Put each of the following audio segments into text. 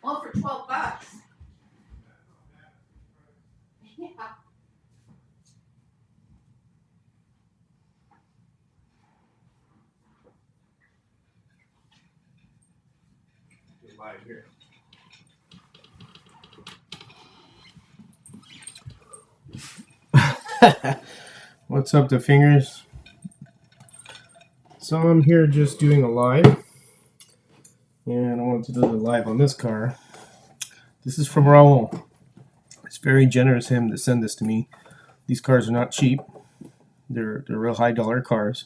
Well, for $12. Yeah. Live here. What's up, the fingers? So I'm here just doing a live, and I wanted to do the live on this car. This is from Raul. It's very generous of him to send this to me. These cars are not cheap. They're real high dollar cars,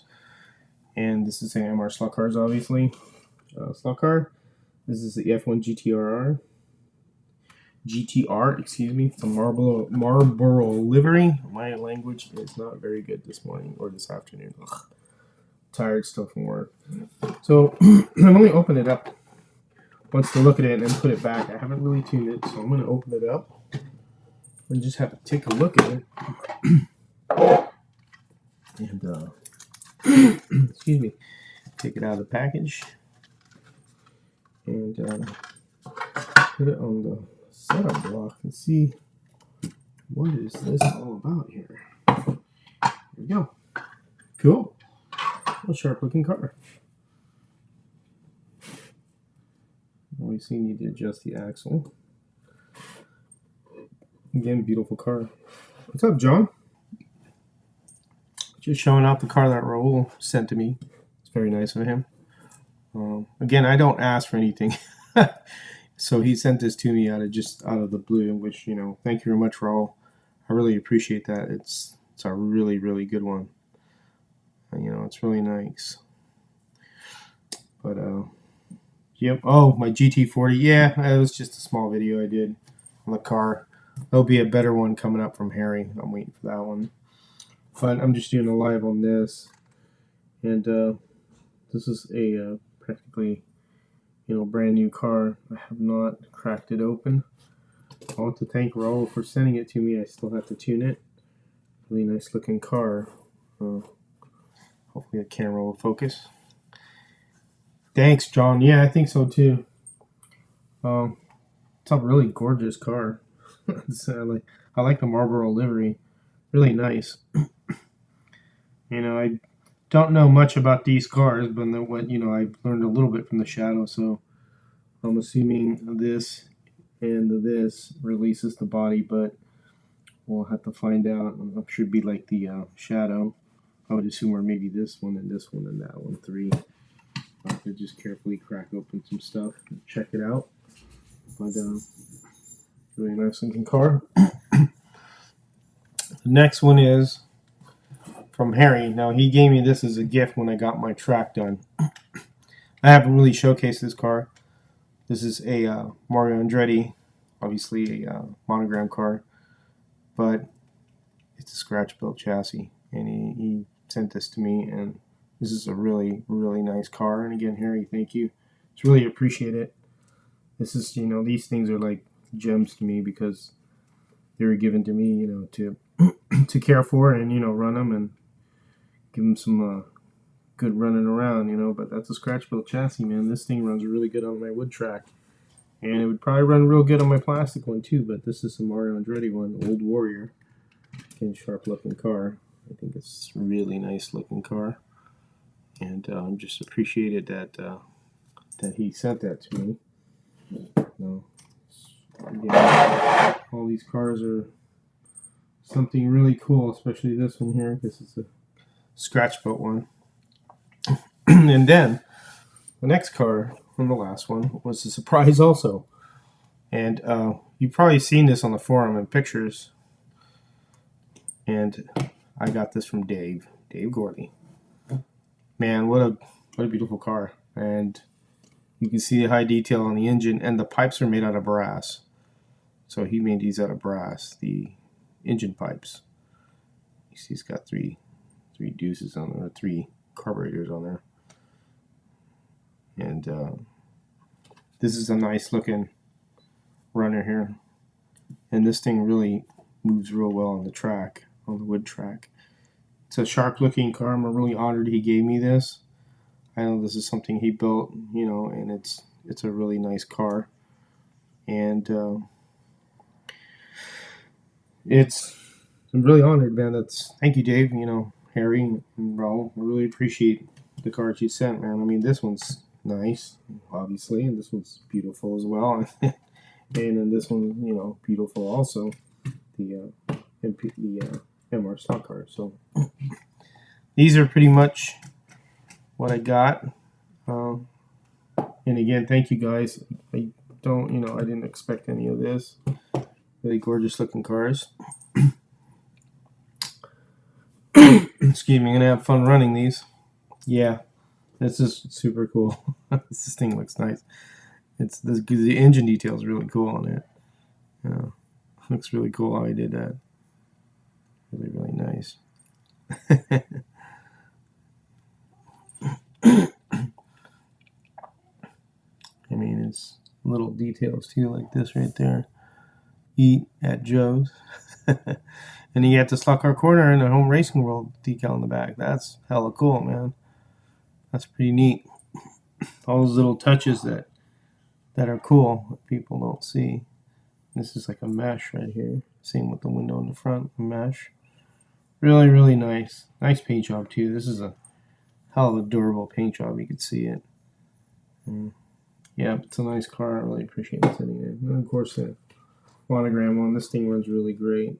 and this is AMR slot cars, obviously. Slot car. This is the F1 GTR, excuse me. It's a Marlboro livery. My language is not very good this morning or this afternoon. Ugh. Tired stuff from work. So I'm going to open it up. Wants to look at it and then put it back. I haven't really tuned it, so I'm going to open it up and just have to take a look at it. And excuse me, take it out of the package and put it on the setup block and see what is this all about here. There we go. Cool. A sharp looking car. Obviously need to adjust the axle. Again, beautiful car. What's up, John? Just showing off the car that Raul sent to me. It's very nice of him. Again, I don't ask for anything. So he sent this to me out of the blue, which, thank you very much, Raul. I really appreciate that. It's a really, really good one. It's really nice. But yep. Oh, my GT40. Yeah, it was just a small video I did on the car. There'll be a better one coming up from Harry. I'm waiting for that one. But I'm just doing a live on this, and this is a practically, brand new car. I have not cracked it open. I want to thank Raul for sending it to me. I still have to tune it. Really nice looking car. Hopefully the camera will focus. Thanks, John. Yeah, I think so too. It's a really gorgeous car. I like the Marlboro livery. Really nice. I don't know much about these cars, but I've learned a little bit from the Shadow, so I'm assuming this and this releases the body, but we'll have to find out. I'm sure it'd be like the Shadow. I would assume are maybe this one and this one and that one, 3. I have to just carefully crack open some stuff and check it out. But really nice looking car. The next one is from Harry. Now he gave me this as a gift when I got my track done. I haven't really showcased this car. This is a Mario Andretti, obviously a monogram car, but it's a scratch built chassis, and he sent this to me, and this is a really, really nice car. And again, Harry, thank you. It's really appreciate it. This is, these things are like gems to me because they were given to me, to to care for and run them and give them some good running around, But that's a scratch built chassis, man. This thing runs really good on my wood track, and it would probably run real good on my plastic one too. But this is a Mario Andretti one, Old Warrior. Again, sharp looking car. I think it's a really nice looking car, and just appreciated that he sent that to me. Again, all these cars are something really cool, especially this one here because it's a scratch built one. And then the next car from the last one was a surprise also, and you've probably seen this on the forum and pictures. And I got this from Dave Gorley. Man, what a beautiful car. And you can see the high detail on the engine, and the pipes are made out of brass. So he made these out of brass, the engine pipes. You see he's got three deuces on there, 3 carburetors on there. And this is a nice looking runner here. And this thing really moves real well on the track, on the wood track. It's a sharp looking car. I'm really honored he gave me this. I know this is something he built, and it's a really nice car. And I'm really honored, man. Thank you, Dave, Harry and Raul. I really appreciate the cards you sent, man. I mean, this one's nice, obviously, and this one's beautiful as well. And then this one, beautiful also. The MR stock car. So these are pretty much what I got. And again, thank you guys. I didn't expect any of this. Really gorgeous looking cars. Excuse me, I'm gonna have fun running these. Yeah, this is super cool. This thing looks nice. The engine detail is really cool on it. Yeah, looks really cool how he did that. Really, really nice. I mean, it's little details too, like this right there. Eat at Joe's. And you have the Slot Car Corner and the Home Racing World decal in the back. That's hella cool, man. That's pretty neat. All those little touches that are cool that people don't see. This is like a mesh right here. Same with the window in the front, a mesh. Really, really nice. Nice paint job too. This is a hell of a durable paint job. You can see it. Yeah, it's a nice car. I really appreciate it sitting in. And of course, the monogram on this thing runs really great.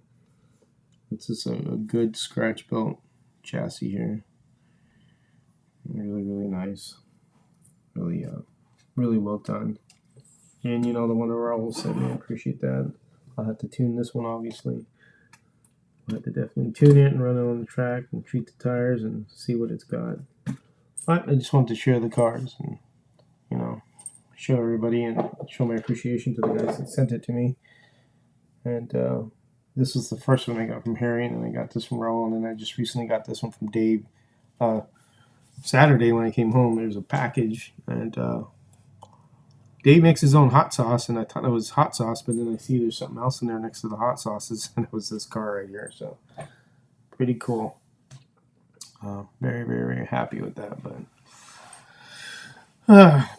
It's just a good scratch built chassis here. Really, really nice. Really, really well done. And the one that Raul sent me, I appreciate that. I'll have to tune this one, obviously. I'll have to definitely tune it and run it on the track and treat the tires and see what it's got. But I just wanted to share the cars and, show everybody and show my appreciation to the guys that sent it to me. And this was the first one I got from Harry, and then I got this from Raul, and then I just recently got this one from Dave. Saturday when I came home, there was a package, and Dave makes his own hot sauce, and I thought it was hot sauce, but then I see there's something else in there next to the hot sauces, and it was this car right here. So pretty cool. Very, very, very happy with that.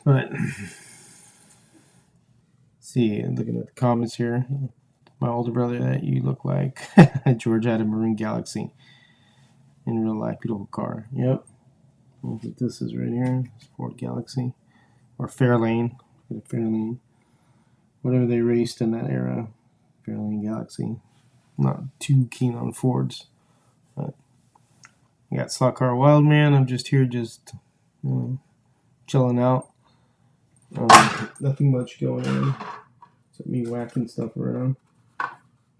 But see, looking at the comments here, my older brother that you look like. George had a Maroon Galaxy in real life. Beautiful car. Yep. I think this is right here. It's Ford Galaxy or Fairlane. Fairlane. Whatever they raced in that era. Fairlane Galaxy. Not too keen on Fords, but I got Slot Car Wildman. I'm just here, just chilling out. Nothing much going on except me whacking stuff around.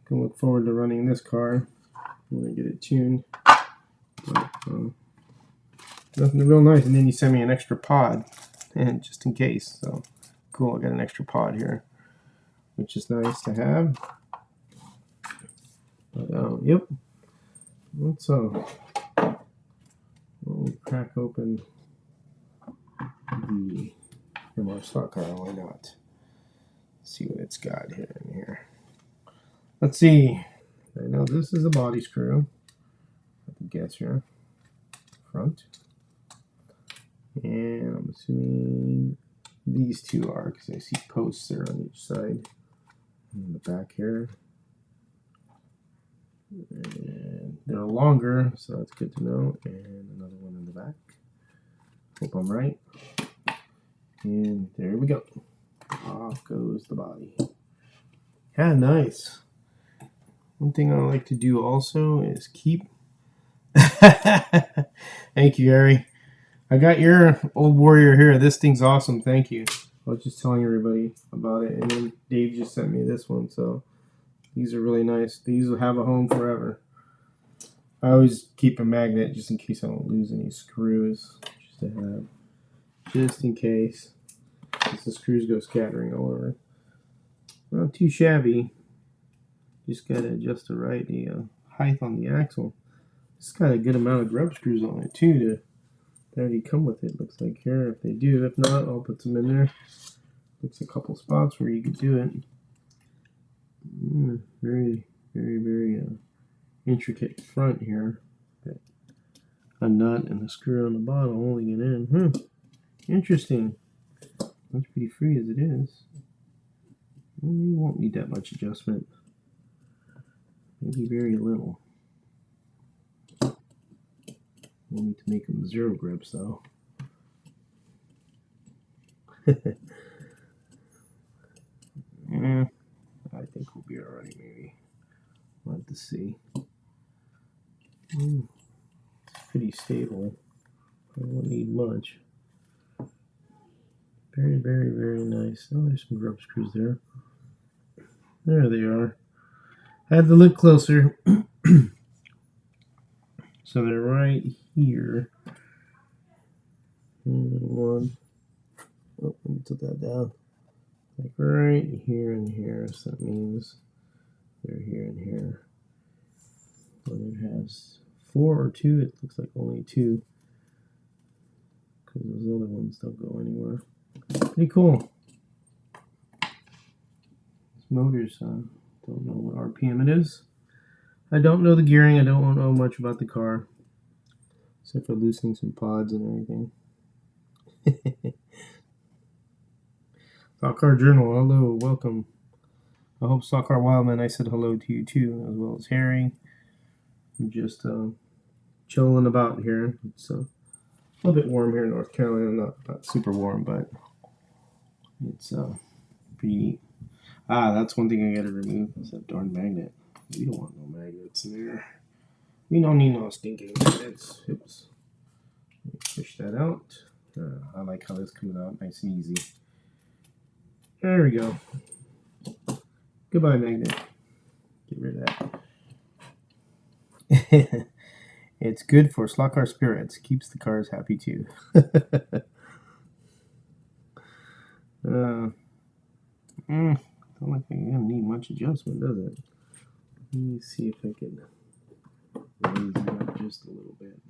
Can look forward to running this car when I get it tuned. But, nothing real nice. And then you send me an extra pod, and just in case. So cool. I got an extra pod here, which is nice to have. But yep. Let's we'll crack open the MR Slot Car. Why not? See what it's got here in here. Let's see. I know this is a body screw. I can guess here. Front. And I'm assuming these two are, because I see posts there on each side. In the back here. And they're longer, so that's good to know. And another one in the back. Hope I'm right. And there we go. Off goes the body. Yeah, nice. One thing I like to do also is keep. Thank you, Gary. I got your old Warrior here. This thing's awesome. Thank you. I was just telling everybody about it, and then Dave just sent me this one. So these are really nice. These will have a home forever. I always keep a magnet just in case I don't lose any screws. Just to have, just in case. Because the screws go scattering all over. Not too shabby. Just got to adjust the right height on the axle. It's got a good amount of grub screws on it too to already come with it. Looks like here. If they do, if not, I'll put some in there. Looks a couple spots where you could do it. Very, very, very intricate front here. Got a nut and a screw on the bottom holding it in. Interesting. That's pretty free as it is. Well, you won't need that much adjustment. Maybe very little. We'll need to make them 0 grips though. Yeah, I think we'll be alright maybe. We'll have to see. It's pretty stable. I won't need much. Very, very, very nice. Oh, there's some grub screws there. There they are. I had to look closer. So they're right here. One. Oh, let me put that down. Like right here and here. So that means they're here and here. Whether it has 4 or 2, it looks like only 2. Because those other ones don't go anywhere. Pretty cool. This motor's, don't know what RPM it is. I don't know the gearing. I don't know much about the car. Except for loosening some pods and everything. Stock Car Journal, hello, welcome. I hope Stock Car Wildman, I said hello to you too, as well as Harry. I'm just chilling about here. It's a little bit warm here in North Carolina. Not super warm, but it's pretty neat. That's one thing I gotta remove. Is that darn magnet. We don't want no magnets in there. We don't need no stinking magnets. Oops. Let me push that out. I like how this comes out nice and easy. There we go. Goodbye, magnet. Get rid of that. It's good for slot car spirits. Keeps the cars happy too. Don't like it's gonna need much adjustment, does it? Let me see if I can raise it up just a little bit.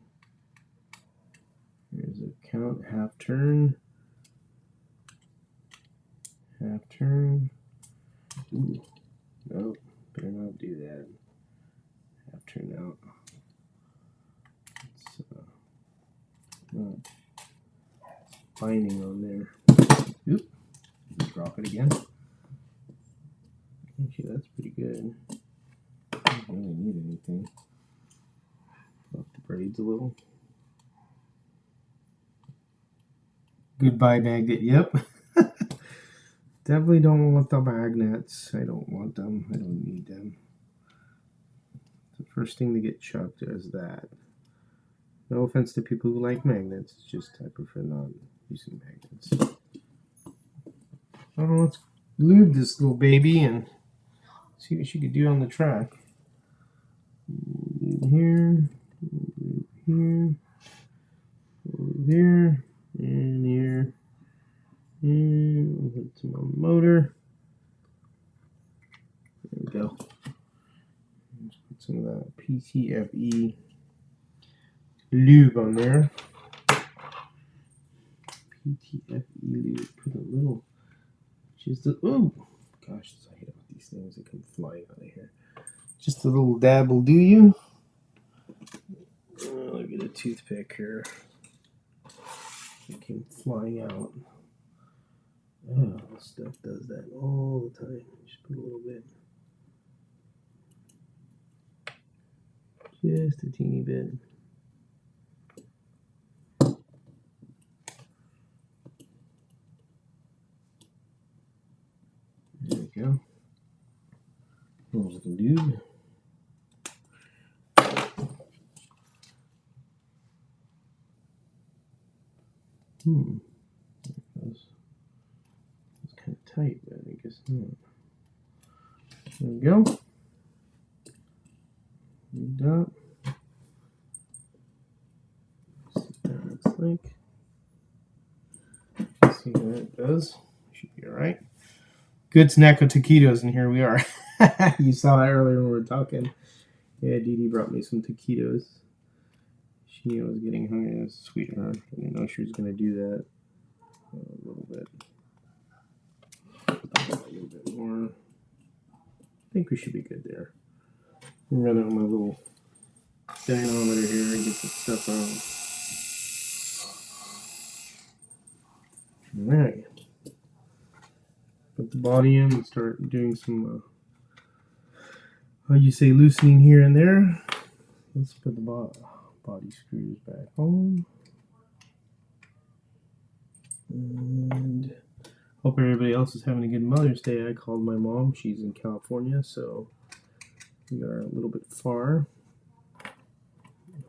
Here's a count, half turn. Half turn. Ooh, nope, better not do that. Half turn out. It's not binding on there. Oop, drop it again. Actually, that's pretty good. I don't really need anything. Up the braids a little. Goodbye, magnet. Yep. Definitely don't want the magnets. I don't want them. I don't need them. The first thing to get chucked is that. No offense to people who like magnets, it's just I prefer not using magnets. Oh, let's lube this little baby and see what she could do on the track. Here, here, there, and here. And we'll put some on the motor. There we go. Let's put some of that PTFE lube on there. PTFE lube. Put a little. Just a. Oh, gosh, I hate these things that come flying out of here. Just a little dab will do you. I'll get a toothpick here. It came flying out. Oh, this stuff does that all the time. Just put a little bit. Just a teeny bit. There we go. Little looking dude. It's kind of tight, but I guess not. There we go. Moved up. See what that looks like. See what it does. Should be alright. Good snack of taquitos, and here we are. You saw that earlier when we were talking. Yeah, Dee Dee brought me some taquitos. She knew I was getting hungry. That's sweet of her. I didn't know she was going to do that. A little bit. A little bit more. I think we should be good there. I'm running on my little dynamometer here and get the stuff out. Alright. Put the body in and start doing some, how'd you say, loosening here and there. Let's put the body screws back on. And hope everybody else is having a good Mother's Day. I called my mom. She's in California, so we are a little bit far.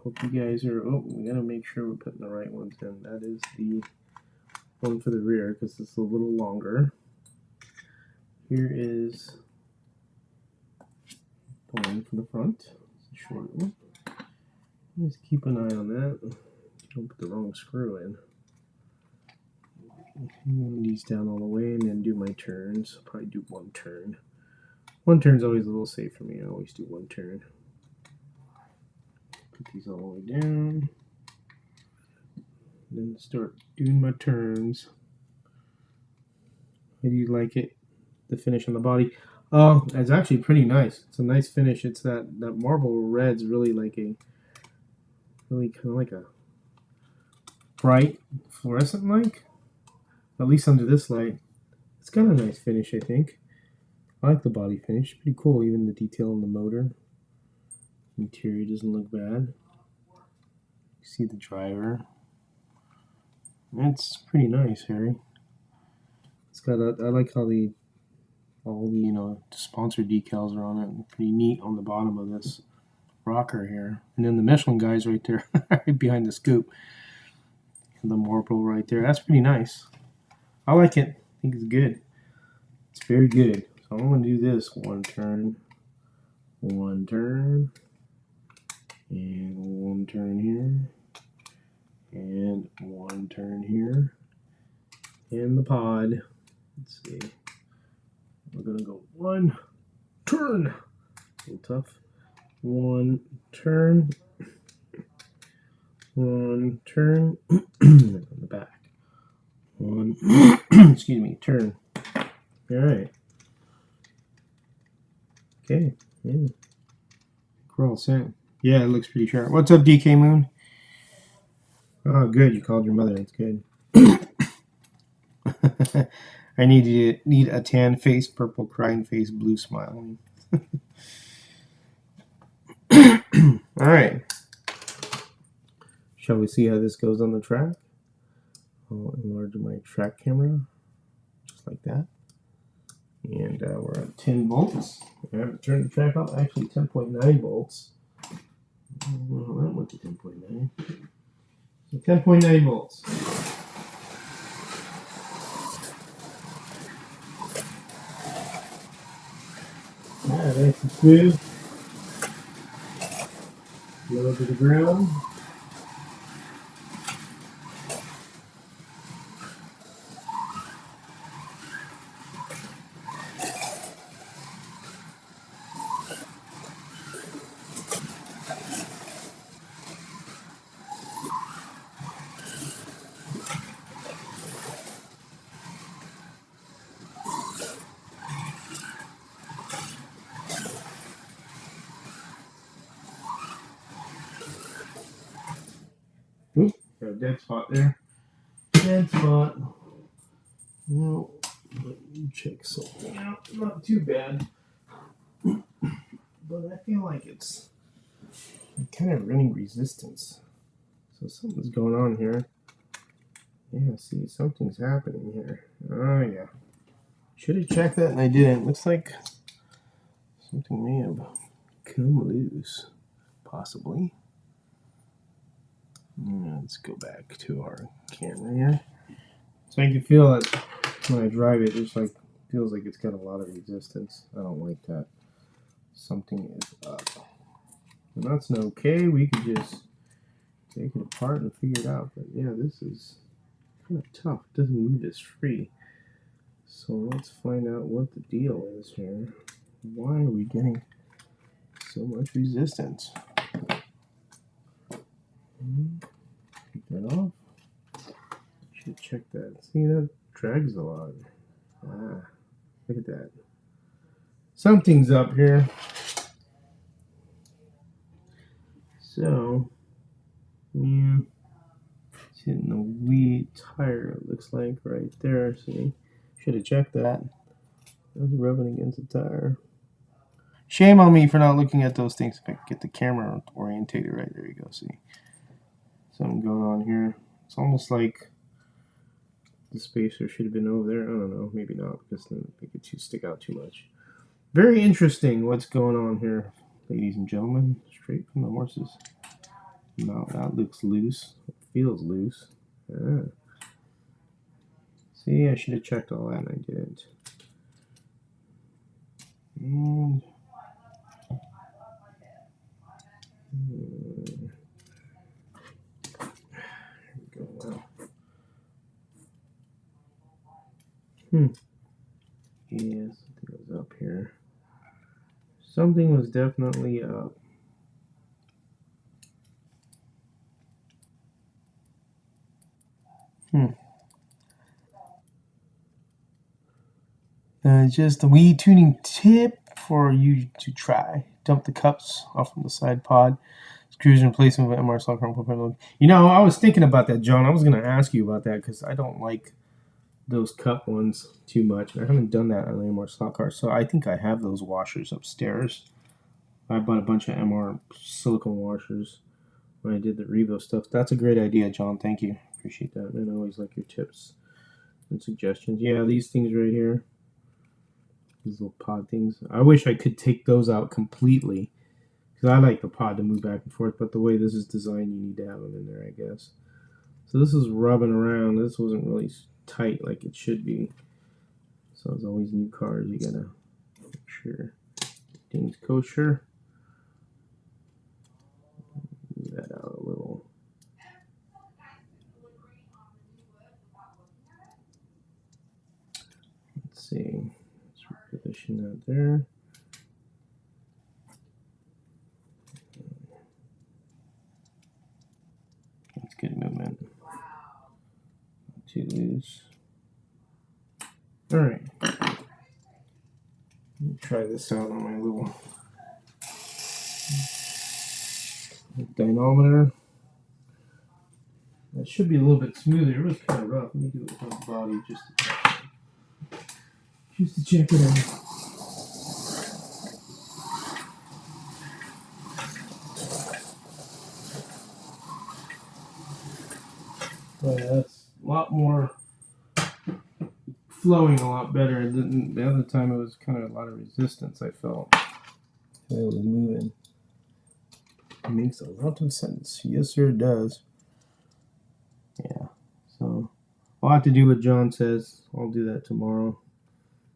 Hope you guys are. Oh, we gotta make sure we're putting the right ones in. That is the one for the rear because it's a little longer. Here is the one for the front. It's a short one. Just keep an eye on that. Don't put the wrong screw in. Move these down all the way and then do my turns. I'll probably do one turn. One turn's always a little safe for me. I always do one turn. Put these all the way down. Then start doing my turns. How do you like it? The finish on the body. Oh, it's actually pretty nice. It's a nice finish. It's that marble red's really like a kind of like a bright fluorescent like. At least under this light. It's got a nice finish, I think. I like the body finish. Pretty cool, even the detail on the motor. The interior doesn't look bad. You see the driver. It's pretty nice, Harry. It's got a, I like how all the sponsor decals are on it. Pretty neat on the bottom of this rocker here. And then the Michelin guy's right there, right behind the scoop. And the marble right there. That's pretty nice. I like it. I think it's good. It's very good. So I'm going to do this one turn, and one turn here, and one turn here, and the pod. Let's see. We're going to go one turn. A little tough. One turn. One turn. On the back. One, excuse me, turn. All right. Okay. Yeah. We're all set. Yeah, it looks pretty sharp. What's up, DK Moon? Oh, good. You called your mother. That's good. I need a tan face, purple crying face, blue smile. All right. Shall we see how this goes on the track? I'll enlarge my track camera, just like that. And we're at 10 volts. I haven't turned the track off. Actually, 10.9 volts. Well, that went to 10.9. So 10.9 volts. Yeah, nice and smooth. Low to the ground. Oop, got a dead spot there. Dead spot. No, let me check something out. Not too bad. But I feel like it's kind of running resistance. So something's going on here. Yeah, see, something's happening here. Oh, yeah. Should have checked that and I didn't. Looks like something may have come loose. Possibly. Let's go back to our camera here. So I can feel it when I drive it. It's like, feels like it's got a lot of resistance. I don't like that. Something is up. And that's okay. We can just take it apart and figure it out. But yeah, this is kind of tough. It doesn't move as free. So let's find out what the deal is here. Why are we getting so much resistance? Take that off. Should check that. See, that drags a lot. Ah, look at that. Something's up here. So, yeah, it's hitting the wheel tire, it looks like, right there. See, should have checked that. That's rubbing against the tire. Shame on me for not looking at those things. If I could get the camera orientated right, there you go. See, something going on here. It's almost like the spacer should have been over there. I don't know, maybe not, because then it could stick out too much. Very interesting what's going on here, ladies and gentlemen. Straight from the horse's mouth. That looks loose. It feels loose. Ah. See, I should have checked all that and I didn't. And there we go. Wow. Yeah, something was up here. Something was definitely up. Just a wee tuning tip for you to try. Dump the cups off from the side pod. Screws in replacement with MR slot chrome. You know, I was thinking about that, John. I was going to ask you about that because I don't like those cup ones too much. I haven't done that on the MR slot car, so I think I have those washers upstairs. I bought a bunch of MR silicone washers when I did the Revo stuff. That's a great idea, John. Thank you. Appreciate that. And I always like your tips and suggestions. Yeah, these things right here. These little pod things. I wish I could take those out completely because I like the pod to move back and forth, but the way this is designed, you need to have them in there, I guess. So this is rubbing around. This wasn't really tight like it should be. So as always, new cars, you gotta make sure things kosher. Move that out a little. Let's see. Let's reposition that there. That's good movement. Not too loose. All right. Let me try this out on my little dynamometer. That should be a little bit smoother. It was kind of rough. Let me do it with the body just to check it out. But that's a lot more flowing, a lot better. The other time it was kind of a lot of resistance I felt. It was moving. It makes a lot of sense. Yes, sir, it does. I'll have to do what John says. I'll do that tomorrow.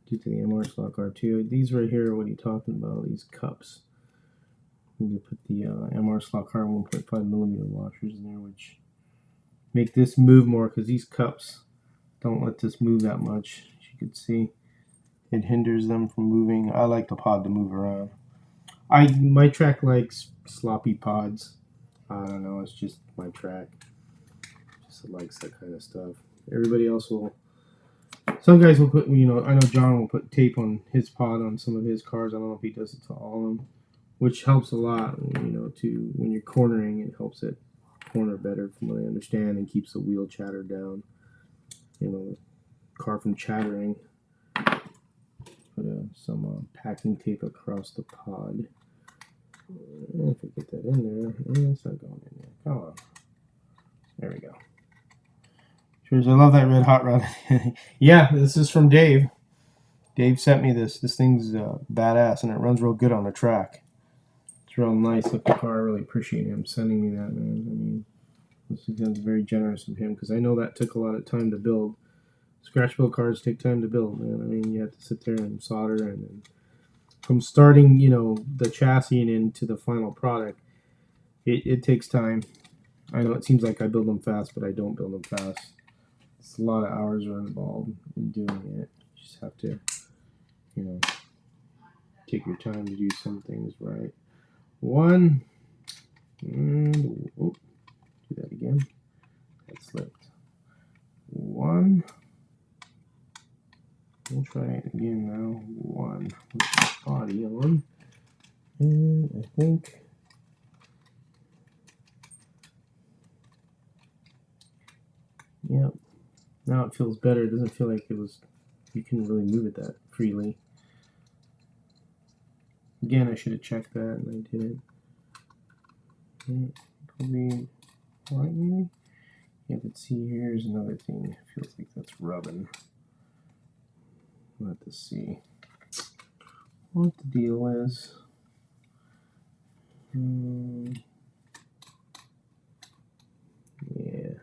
Due to the MR slot car too. These right here, what are you talking about? These cups. You put the MR slot car 1.5 millimeter washers in there, which make this move more because these cups don't let this move that much. As you can see, it hinders them from moving. I like the pod to move around. My track likes sloppy pods. I don't know. It's just my track. Just likes that kind of stuff. Everybody else will. Some guys will put, I know John will put tape on his pod on some of his cars. I don't know if he does it to all of them, which helps a lot, to when you're cornering, it helps it corner better from what I understand and keeps the wheel chatter down, the car from chattering. Put some packing tape across the pod. If I get that in there, it's not going in there. Come on. There we go. I love that red hot rod. Yeah, this is from Dave. Dave sent me this. This thing's badass, and it runs real good on the track. It's real nice looking car. I really appreciate him sending me that, man. I mean, this is very generous of him because I know that took a lot of time to build. Scratch build cars take time to build, man. I mean, you have to sit there and solder, and from starting, the chassis and into the final product, it takes time. I know it seems like I build them fast, but I don't build them fast. It's a lot of hours are involved in doing it. You just have to, take your time to do some things right. One, and do that again. That slipped. One. We'll try it again now. One. Put the body on. And I think. Yep. Now it feels better. It doesn't feel like you can really move it that freely. Again, I should have checked that, and I didn't. Probably right, maybe? Yeah, but see, here's another thing. It feels like that's rubbing. We'll have to see what the deal is. Yeah.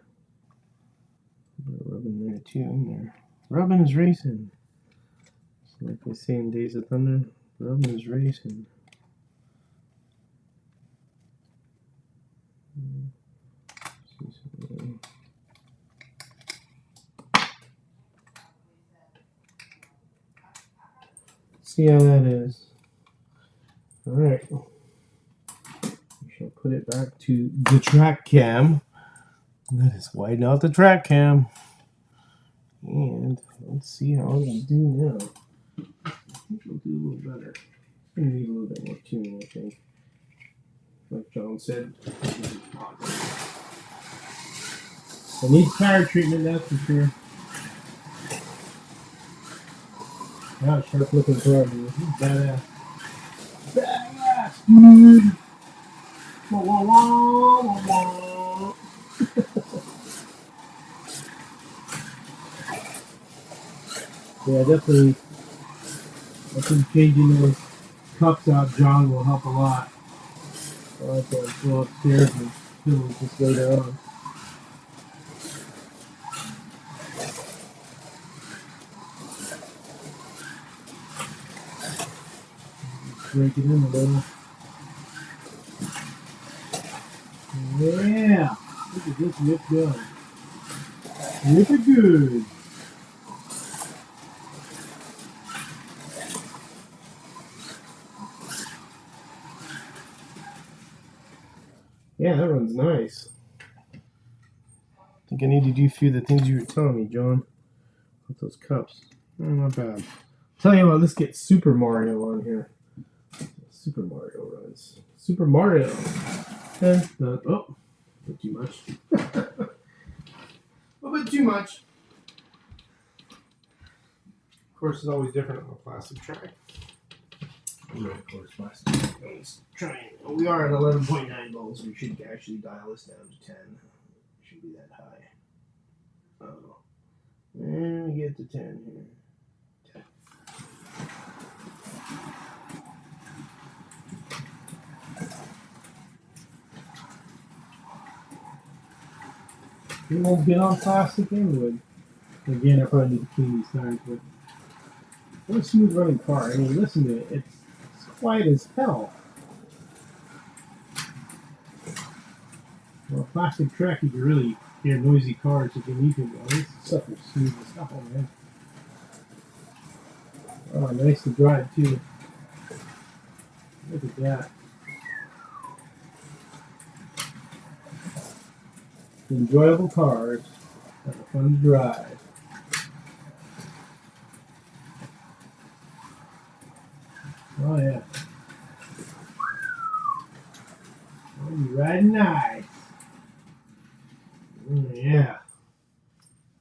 Rubbing there too, in there. Rubbing is racing. So like they say in Days of Thunder, rubbing is racing. See how that is. Alright. We shall put it back to the track cam. Let us widen out the track cam. And let's see how we do now. I think we'll do a little better. We need a little bit more tuning, I think. Like John said. I need tire treatment, that's for sure. Wow, sharp looking car, dude. Badass. Badass, dude! Wah, wah, wah, wah, wah. Yeah, definitely changing those cups out, John, will help a lot. I'll have to go upstairs and fill this later on. Break it in a little. Yeah! Look at this whip go. Whip it good. Yeah, that runs nice. I think I need to do a few of the things you were telling me, John. With those cups. Oh, not bad. Tell you what, let's get Super Mario on here. Super Mario runs. Super Mario. And oh, a bit too much. A little bit too much. Of course, it's always different on a plastic track. Of course, plastic. Let's try. We are at 11.9 volts. We should actually dial this down to 10. It should be that high. Oh, and we get to 10 here. You won't get on plastic anyway. Again, I probably need to clean these tires, but what a smooth running car. I mean, listen to it. It's quiet as hell. Well, plastic track, you can really hear noisy cars if you need to. Well, this stuff is smooth as hell, man. Oh, nice to drive, too. Look at that. Enjoyable cars that are fun to drive. Oh, yeah. Oh, you riding nice. Yeah.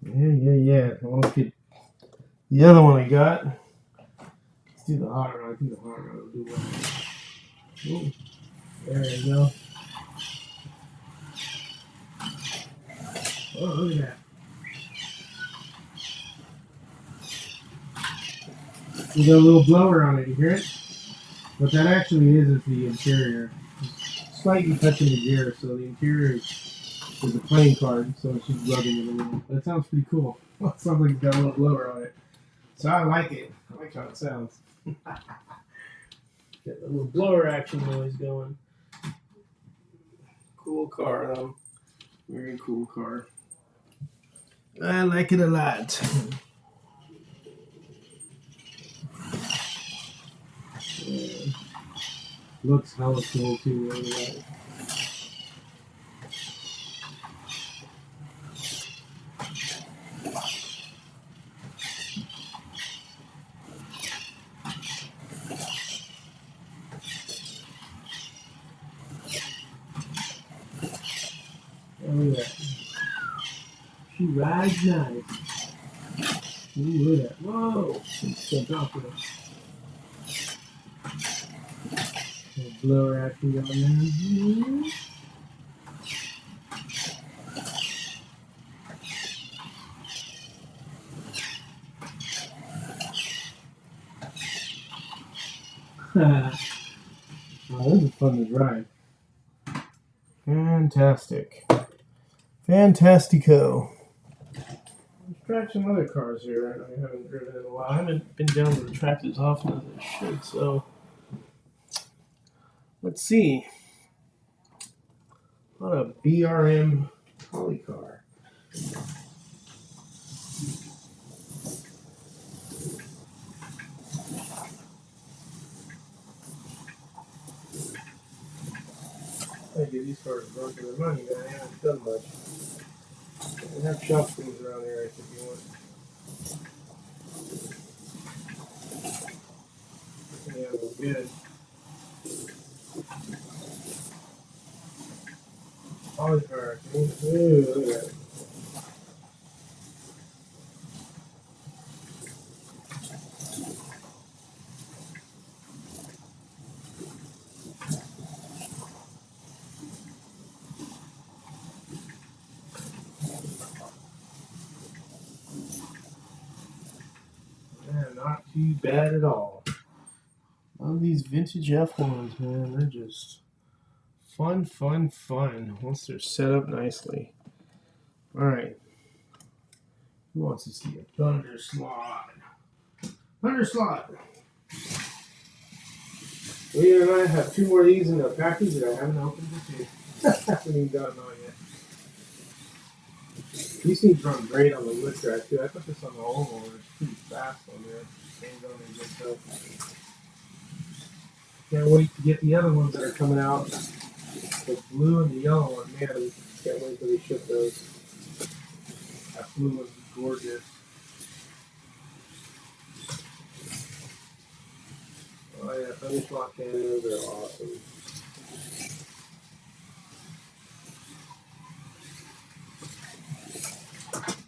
Yeah. Well, let's get the other one I got. Let's do the hot rod. I think the hot rod will do well. Ooh, there you go. Oh, look at that. We got a little blower on it. You hear it? What that actually is the interior. It's slightly touching the gear, so the interior is a playing card, so it's just rubbing it a little. That sounds pretty cool. Well, it sounds like it's got a little blower on it. So I like it. I like how it sounds. Get a little blower action noise going. Cool car, though. Very cool car. I like it a lot. Yeah. Looks hella cool too. Really. Oh, look at that. She rides nice. Ooh, look at that. Whoa! Jumped off with a little blower action going there. Oh, this is fun to drive. Fantastic. Fantastico. Let's drive some other cars here. I haven't driven in a while. I haven't been down to the track as often as I should, so let's see. What a BRM Holly car. I give these cars a run for their money, man. I haven't done much. We have shop things around here if you want. Yeah, well, good. Holly car. Ooh, look at that. Man, not too bad at all. Love these vintage F1s, man. They're just fun. Once they're set up nicely. Alright. Who wants to see a Thunder Slot? Thunder Slot! Leah and I have 2 more of these in the package that I haven't opened it yet. Haven't even gotten on yet. These things run great on the wood track too. I put this on the oval and it's pretty fast on there. Hangs on there just so. Can't wait to get the other ones that are coming out. The blue and the yellow one. Man, can't wait till they ship those. That blue one's gorgeous. Oh yeah, Thunder Slot cans are awesome.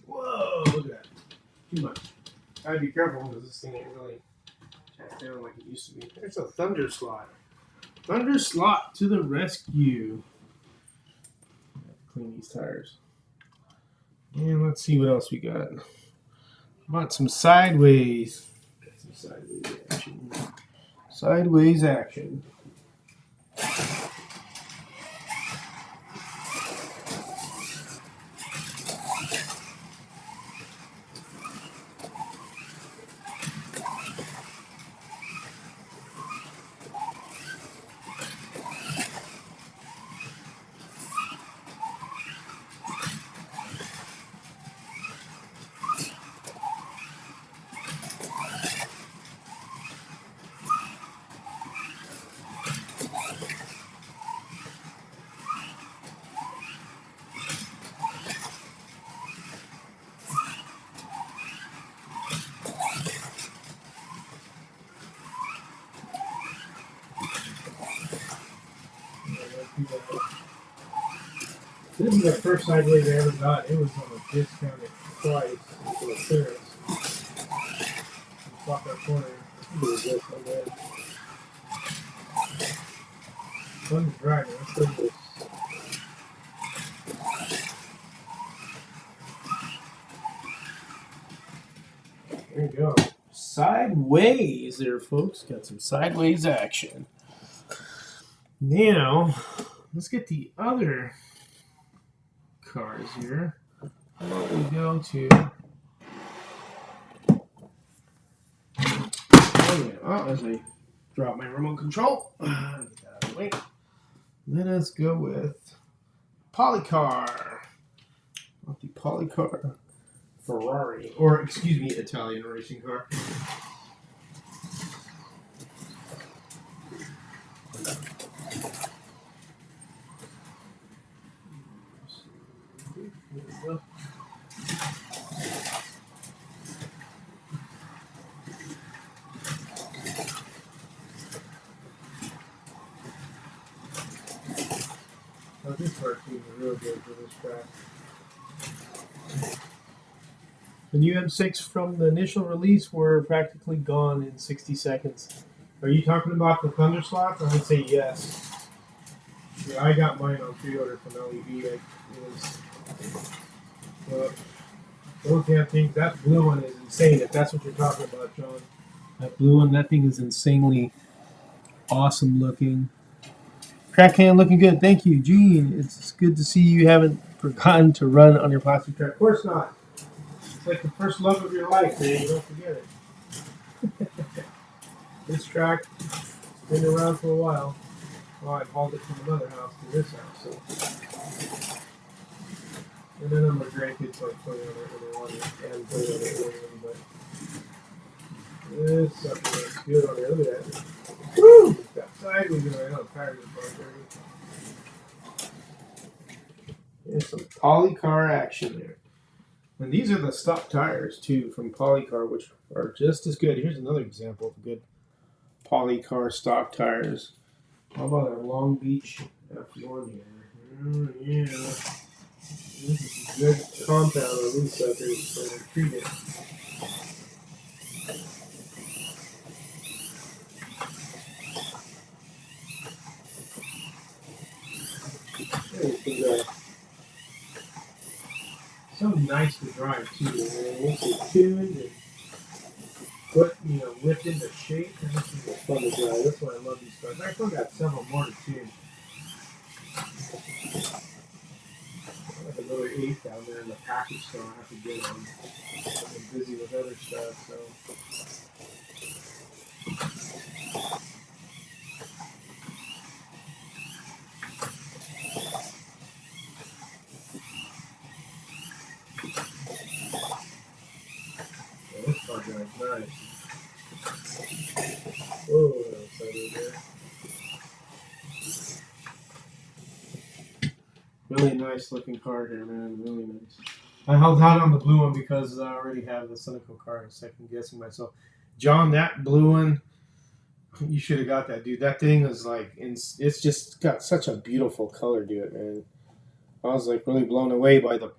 Whoa, look at that. Too much. Gotta be careful because this thing ain't really jacked down like it used to be. There's a Thunder Slot. Thunder Slot to the rescue. Clean these tires. And let's see what else we got. Bought some sideways. Some sideways action. Sideways action. This is the first sideways I ever got. It was on a discounted price for the clearance. Block our corner. It was this one there. Fun to drive. Let's do this. There you go. Sideways there, folks. Got some sideways action. Now, let's get the other cars here. How about we go to... Oh, as I drop my remote control. Get that out of the way. Let us go with Polycar. Not the Polycar Ferrari. Or, excuse me, Italian racing car. There we go. Oh, this part seems real good for this track. The new M6 from the initial release were practically gone in 60 seconds. Are you talking about the Thunder slots? I would say yes. Yeah, I got mine on pre-order from LED. It was, those damn things, that blue one is insane, if that's what you're talking about, John. That blue one, that thing is insanely awesome looking. Track can looking good. Thank you, Gene. It's good to see you haven't forgotten to run on your plastic track. Of course not. It's like the first love of your life, man. Don't forget it. This track has been around for a while. Well, I hauled it from another house to this house. So. And then I'm going to grandkids like put it on it when they want it and put it on it anyway, but this sucker looks good on there. Look at that. Woo! It's got sideways right on tires and parts already. There's some Polycar action there. And these are the stock tires too from Polycar, which are just as good. Here's another example of good Polycar stock tires. How about our Long Beach F1 here? Yeah. This is a good compound on these suckers when they're treated. So nice to drive too. Once they're tuned and put, whipped into shape, and this is fun to drive. That's why I love these cars. I still got several more to tune. I have another 8 down there in the package store I have to get on. I've been busy with other stuff, so. Yeah, this car drives nice. Whoa, that was right there. Really nice looking car here, man. Really nice. I held out on the blue one because I already have the Cynical car. I'm second guessing myself. John, that blue one, you should have got that, dude. That thing is like, it's just got such a beautiful color to it, man. I was like really blown away by the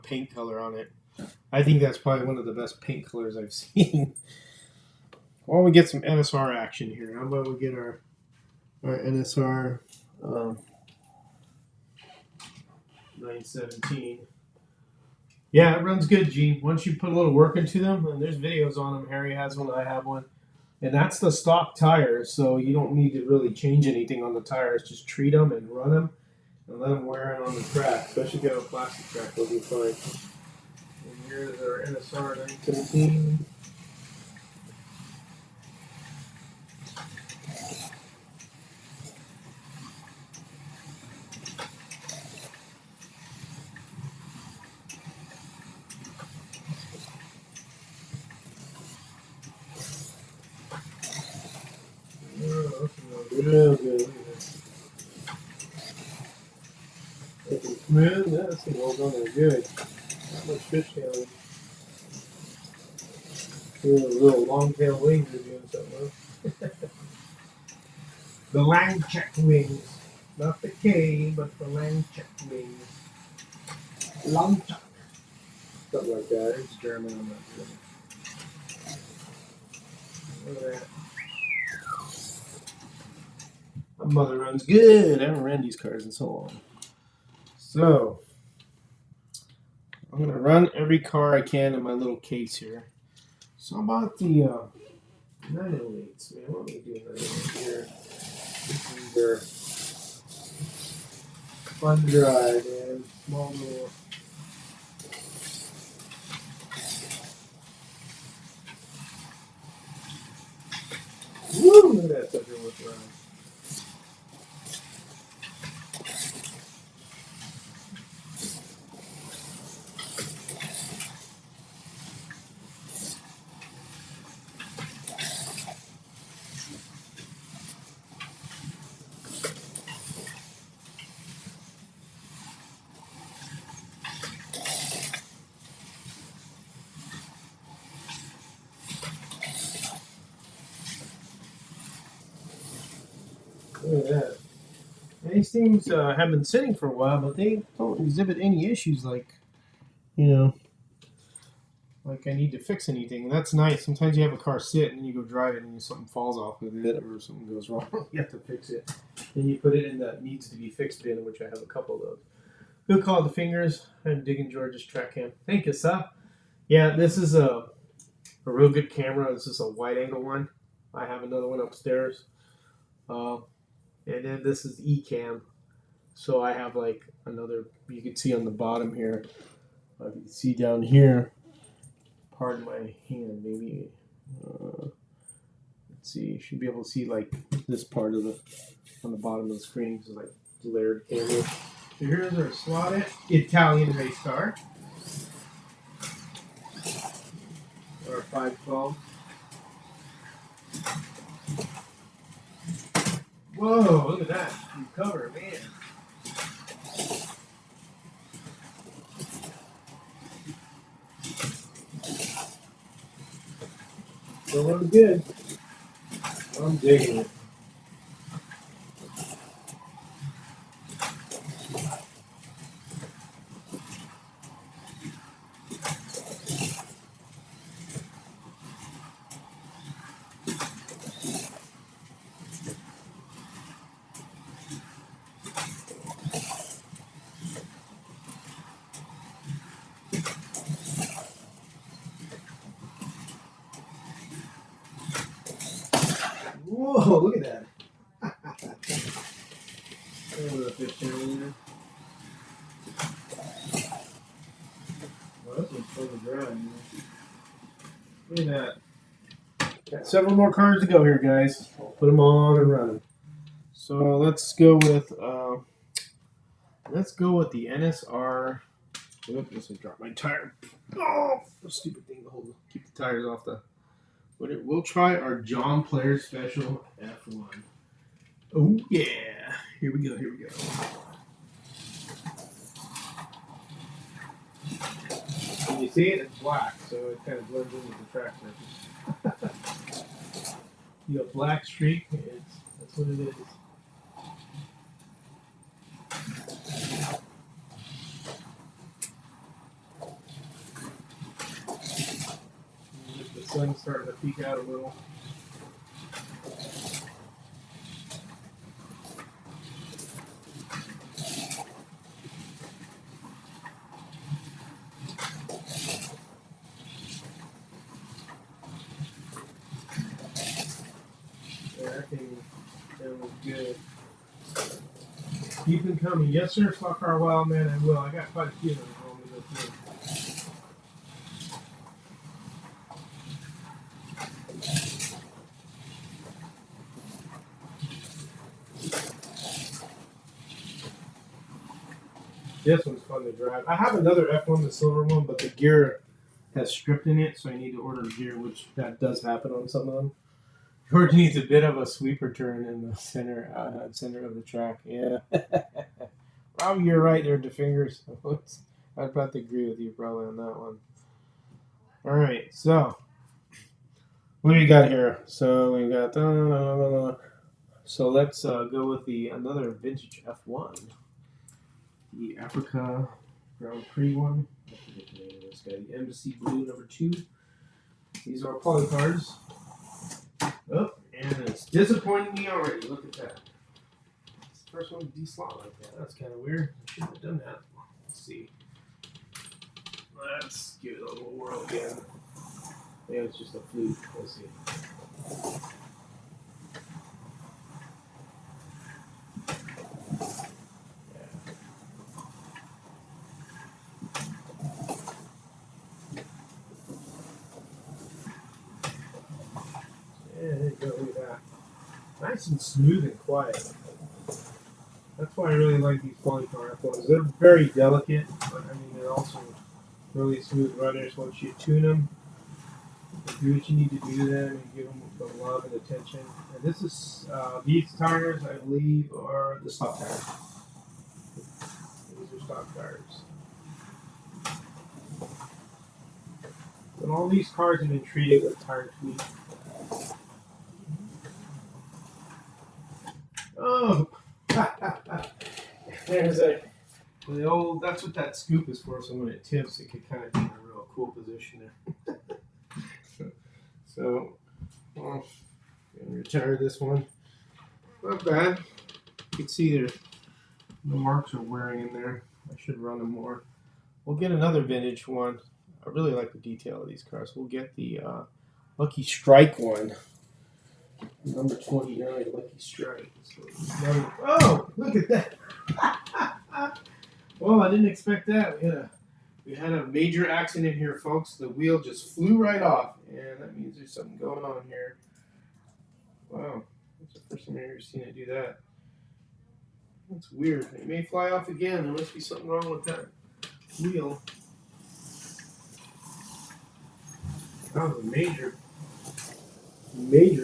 paint color on it. I think that's probably one of the best paint colors I've seen. Why don't we get some NSR action here? How about we get our NSR 917. Yeah, it runs good, Gene. Once you put a little work into them, and there's videos on them. Harry has one, I have one. And that's the stock tires, so you don't need to really change anything on the tires. Just treat them and run them and let them wear in on the track. Especially if you have a plastic track, they'll be fine. And here's our NSR 917. Real good. Looking smooth. Yeah, this thing holds on there good. Not much fish tailing. Doing a little long tail wings are doing something, huh? The Langcheck wings. Not the K, but the Langcheck wings. Long time. Something like that. It's German. I'm not sure. Look at that. My mother runs good. I haven't ran these cars in so long. So, I'm going to run every car I can in my little case here. So, how about the 908s? Man, what are we doing 908 here? This is their fun drive, man. Small little. Woo! Look at that sucker with around. Look at that. And these things have been sitting for a while, but they don't exhibit any issues like, you know, like I need to fix anything. And that's nice. Sometimes you have a car sit and then you go drive it and something falls off with it or something goes wrong. You have to fix it. Then you put it in that needs to be fixed bin, which I have a couple of those. Good call, the fingers. I'm digging George's track cam. Thank you, sir. Yeah, this is a real good camera. This is a wide angle one. I have another one upstairs. And then this is Ecamm. So I have like another, you can see on the bottom here. You can see down here, pardon my hand, maybe. Let's see, you should be able to see like this part of the, on the bottom of the screen. This is like layered camera. So here's our slotted Italian race car. Our 512. Whoa, look at that. You cover, man. Still looking good. I'm digging it. Whoa, look at that. Well, this one's full of drive. Look at that. Got several more cars to go here, guys. I'll put them on and run. So let's go with the NSR. Oop, this will drop my tire. Oh, the stupid thing to hold. Keep the tires off the. We'll try our John Player Special F1. Oh yeah! Here we go. Here we go. Can you see it? It's black, so it kind of blends in with the track surface. You got black streak. That's what it is. The sun's starting to peek out a little. That was good. Keep them coming. Yes, sir, Slot Car Wild Man. I will. I got quite a few of them home to go through. This one's fun to drive. I have another F1, the silver one, but the gear has stripped in it, so I need to order gear, which that does happen on some of them. George needs a bit of a sweeper turn in the center of the track. Yeah. Probably you're right there, the fingers. I'd about to agree with you probably on that one. All right, so what do we got here? So we got. So let's go with another vintage F1, the Africa Grand Prix one. I forget the name of this guy. The Embassy Blue number 2. These are poly cards. Oh, and it's disappointing me already. Look at that. It's the first one to deslot like that. That's kind of weird. I shouldn't have done that. Let's see. Let's give it a little whirl again. Yeah, it's just a fluke. Let's see. Yeah, there you go. Look at that. Nice and smooth and quiet. That's why I really like these polycarbonate ones. They're very delicate, but I mean they're also really smooth runners. Once you tune them, you do what you need to do to them and give them the love and attention. And this is these tires, I believe, are the stock tires. These are stock tires. And all these cars have been treated with tire tweak. Oh, there's the old. That's what that scoop is for. So when it tips, it could kind of be in a real cool position there. So, well, gonna retire this one. Not bad. You can see the marks are wearing in there. I should run them more. We'll get another vintage one. I really like the detail of these cars. We'll get the Lucky Strike one. Number 29, Lucky Strike. So oh, look at that. Well, I didn't expect that. We had a major accident here, folks. The wheel just flew right off, and that means there's something going on here. Wow, that's the first time I've ever seen it do that. That's weird. It may fly off again. There must be something wrong with that wheel. That was a major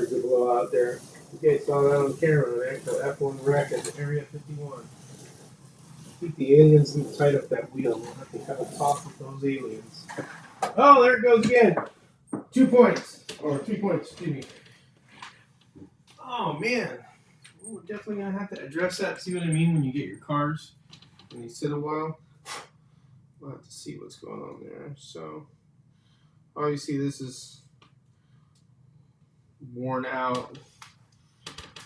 good blowout there. You guys saw that on camera, an actual F1 wreck at the Area 51. I think the aliens need to tight up that wheel. We'll have to have a talk with those aliens. Oh, there it goes again. 2 points. Or 3 points, excuse me. Oh, man. We're definitely going to have to address that. See what I mean when you get your cars and you sit a while? We'll have to see what's going on there. So, obviously, this is worn out,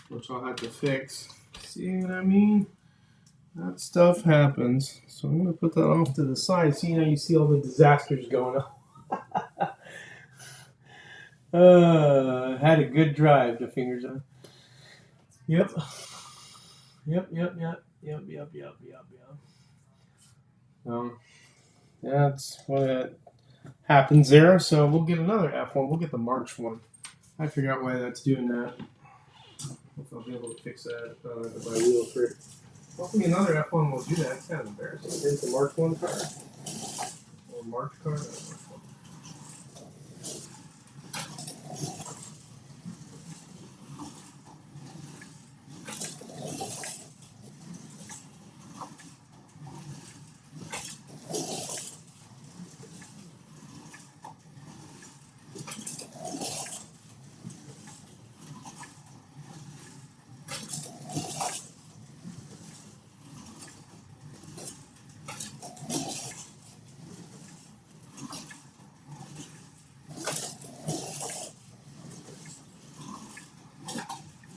which I'll have to fix. See what I mean? That stuff happens. So I'm going to put that off to the side. See how you see all the disasters going on. Had a good drive, the fingers on. Yep. That's what happens there. So we'll get another F1. We'll get the March one. I figure out why that's doing that. Hopefully I'll be able to fix that if I wheel for it. Hopefully another F1 will do that. It's kind of embarrassing. Here's the March 1 car. Or March car.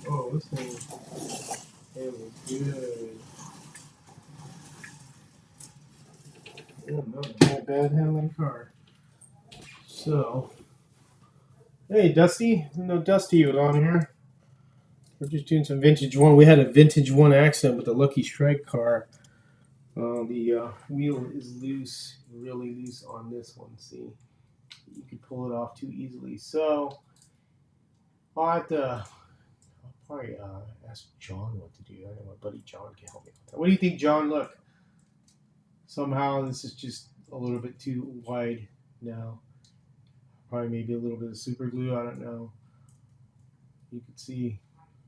Oh, this thing is good. Not a bad handling car. So, hey, Dusty. I know Dusty was on here. We're just doing some vintage one. We had a vintage one accident with the Lucky Strike car. The wheel is loose, really loose on this one. See, you could pull it off too easily. So, I'll probably ask John what to do. I know my buddy John can help me with that. What do you think, John? Look, somehow this is just a little bit too wide now. Probably maybe a little bit of super glue. I don't know. You can see,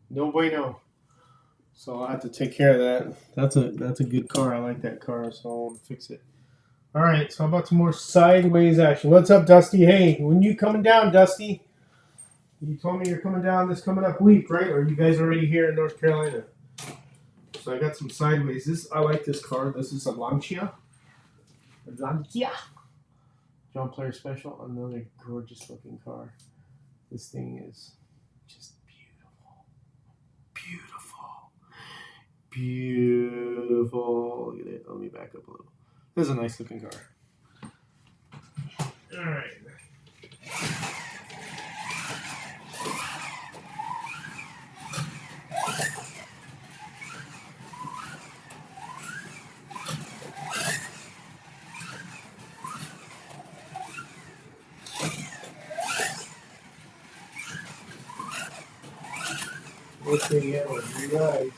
no bueno. So I'll have to take care of that. That's a good car. I like that car, so I'll fix it. All right. So how about some more sideways action? What's up, Dusty? Hey, when you coming down, Dusty? You told me you're coming down this coming up week, right? Or are you guys already here in North Carolina? So I got some sideways. I like this car. This is a Lancia. Lancia. John Player Special. Another gorgeous looking car. This thing is just beautiful. Beautiful. Beautiful. Look at it. Let me back up a little. This is a nice looking car. All right. This thing is nice.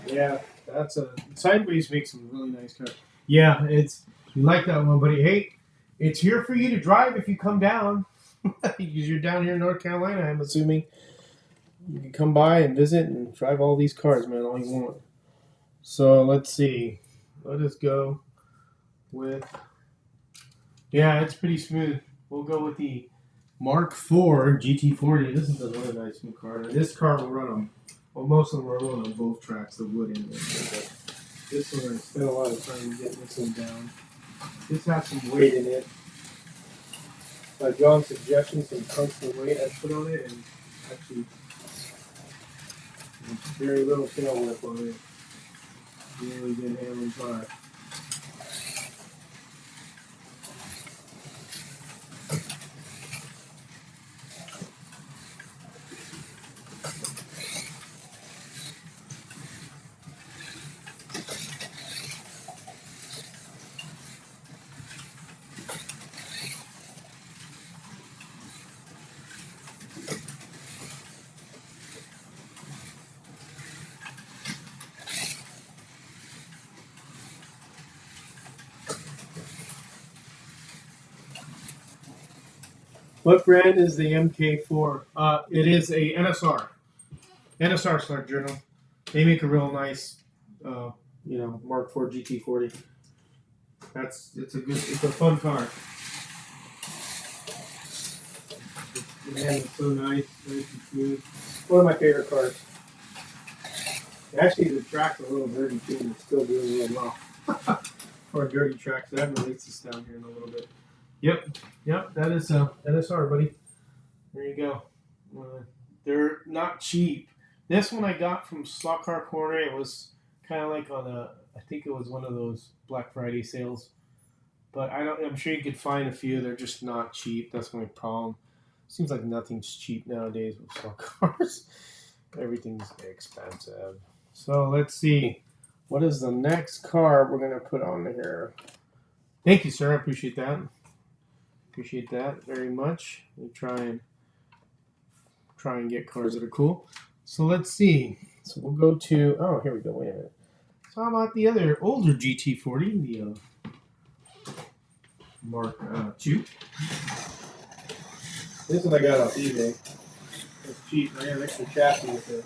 Yeah, that's a sideways makes some really nice cars. Yeah, it's you like that one, buddy. Hey, it's here for you to drive if you come down. Because you're down here in North Carolina, I'm assuming. You can come by and visit and drive all these cars, man, all you want. So let's see. Let us go with. Yeah, it's pretty smooth. We'll go with the Mark IV GT40. This is another nice new car. And this car will run on. Well, most of them are running on both tracks, the wood and the. This one, I spent a lot of time getting this one down. This has some weight in it. By John's suggestion, some tungsten weight I put on it, and actually very little tail whip on it. Really good handling car. What brand is the MK4? It is a NSR. NSR Select Journal. They make a real nice, Mark IV GT40. It's a fun car. Man, it's so nice and smooth. One of my favorite cars. Actually, the track's a little dirty too, and it's still doing really well. For a dirty track, so I haven't released this down here in a little bit. Yep, that is NSR, buddy. There you go. They're not cheap. This one I got from Slot Car Corner. It was kind of like I think it was one of those Black Friday sales. But I'm sure you could find a few. They're just not cheap. That's my problem. Seems like nothing's cheap nowadays with slot cars. Everything's expensive. So let's see. What is the next car we're gonna put on here? Thank you, sir. I appreciate that. Appreciate that very much. We try and get cars that are cool. So let's see. So we'll go to. Oh, here we go. Wait a minute. So how about the other older GT40, the Mark II? This one I got off eBay. It's cheap. I got an extra chassis with it.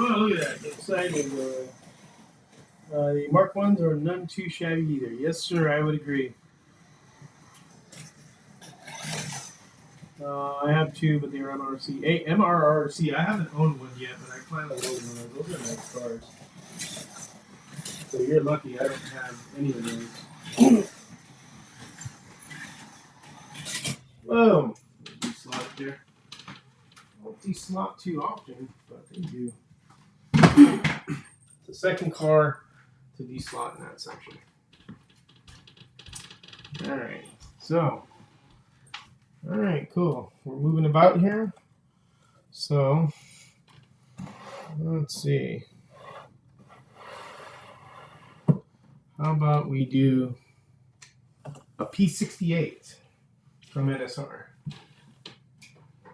Oh, look at that. Exciting. The Mark 1s are none too shabby either. Yes, sir, I would agree. I have two, but they're on RC. Hey, MRRC. I haven't owned one yet, but I plan on owning one of those. Those are nice cars. So you're lucky I don't have any of those. Boom. Slot it there. I don't de-slot too often, but they do. The second car to de-slot in that section. Alright, so. Alright, cool. We're moving about here. So, let's see. How about we do a P68 from NSR?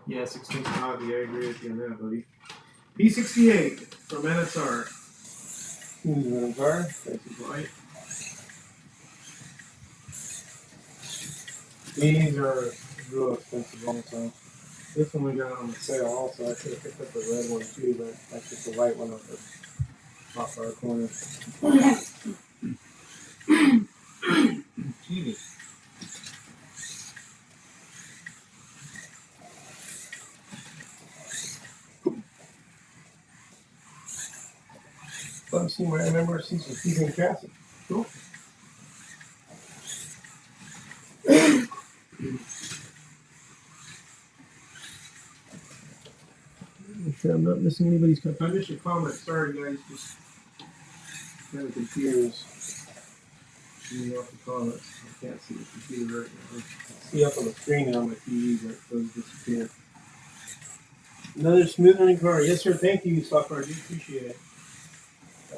Yes, extension hobby. I agree with you on that, buddy. P68 from NSR. Here's the car. Thank you, Dwight. These are real expensive all the time. This one we got on the sale also. I could have picked up the red one too, but that's just the white one off our corner. Excuse me. Let me see my remember season season chassis. Cool. Make sure I'm not missing anybody's comment. I missed your comment. Sorry, guys. Just kind of confused. Reading off the comments. I can't see the computer right now. I see up on the screen on my TV, but those disappear. Another smooth running car. Yes, sir. Thank you, Software. I do appreciate it.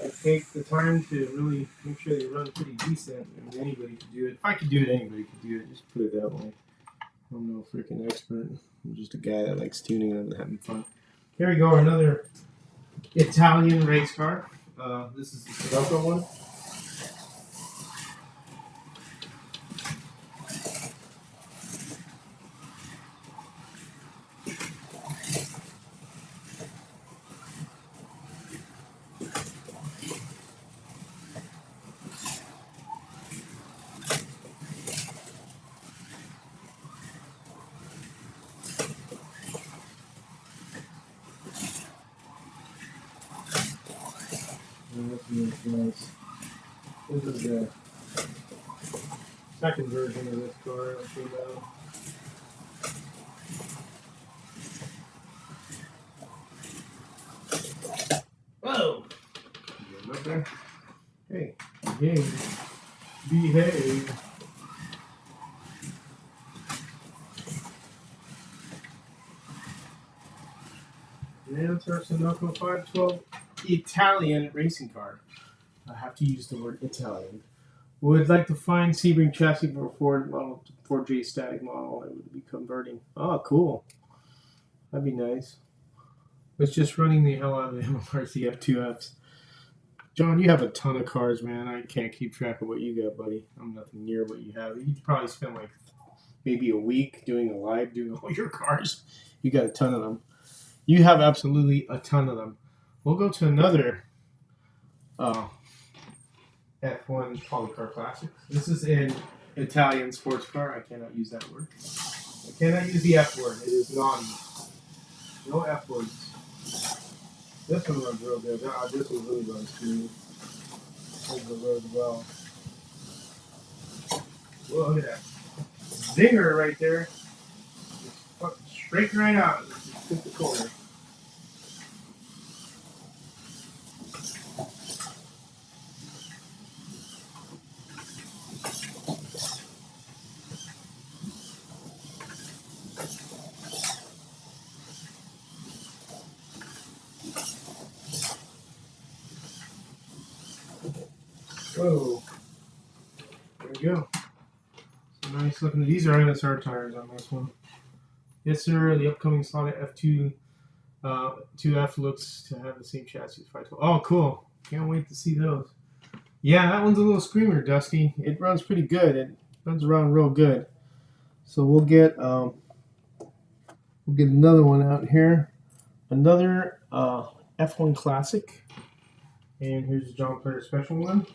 I take the time to really make sure they run pretty decent, and anybody could do it. If I could do it, anybody could do it. Just put it that way. I'm no freaking expert. I'm just a guy that likes tuning and having fun. Here we go, another Italian race car. This is the Sudoku one. Nice. This is the second version of this car. I'll show you that. Whoa! You up there? Hey, behave. And it's our Sunoco 512 Italian racing car. I have to use the word Italian. Would like to find Sebring chassis for Ford model 4J static model. I would be converting. Oh, cool. That'd be nice. It's just running the hell out of the MRC F2Fs. John, you have a ton of cars, man. I can't keep track of what you got, buddy. I'm nothing near what you have. You probably spend like maybe a week doing a live, doing all your cars. You got a ton of them. You have absolutely a ton of them. We'll go to another F1 Polycar Classic. This is an Italian sports car. I cannot use that word. I cannot use the F word. It is naughty. No F words. This one runs real good. This one really runs smooth. Holds the road well. Whoa, look at that. Zinger right there. Just fucking straight right out. Just hit the corner. Whoa. There we go. So nice looking. These are NSR tires on this one. Yes, sir. The upcoming slot F2 2F looks to have the same chassis as 512. Oh, cool. Can't wait to see those. Yeah, that one's a little screamer, Dusty. It runs pretty good. It runs around real good. So we'll get another one out here. Another F1 Classic. And here's the John Player Special one.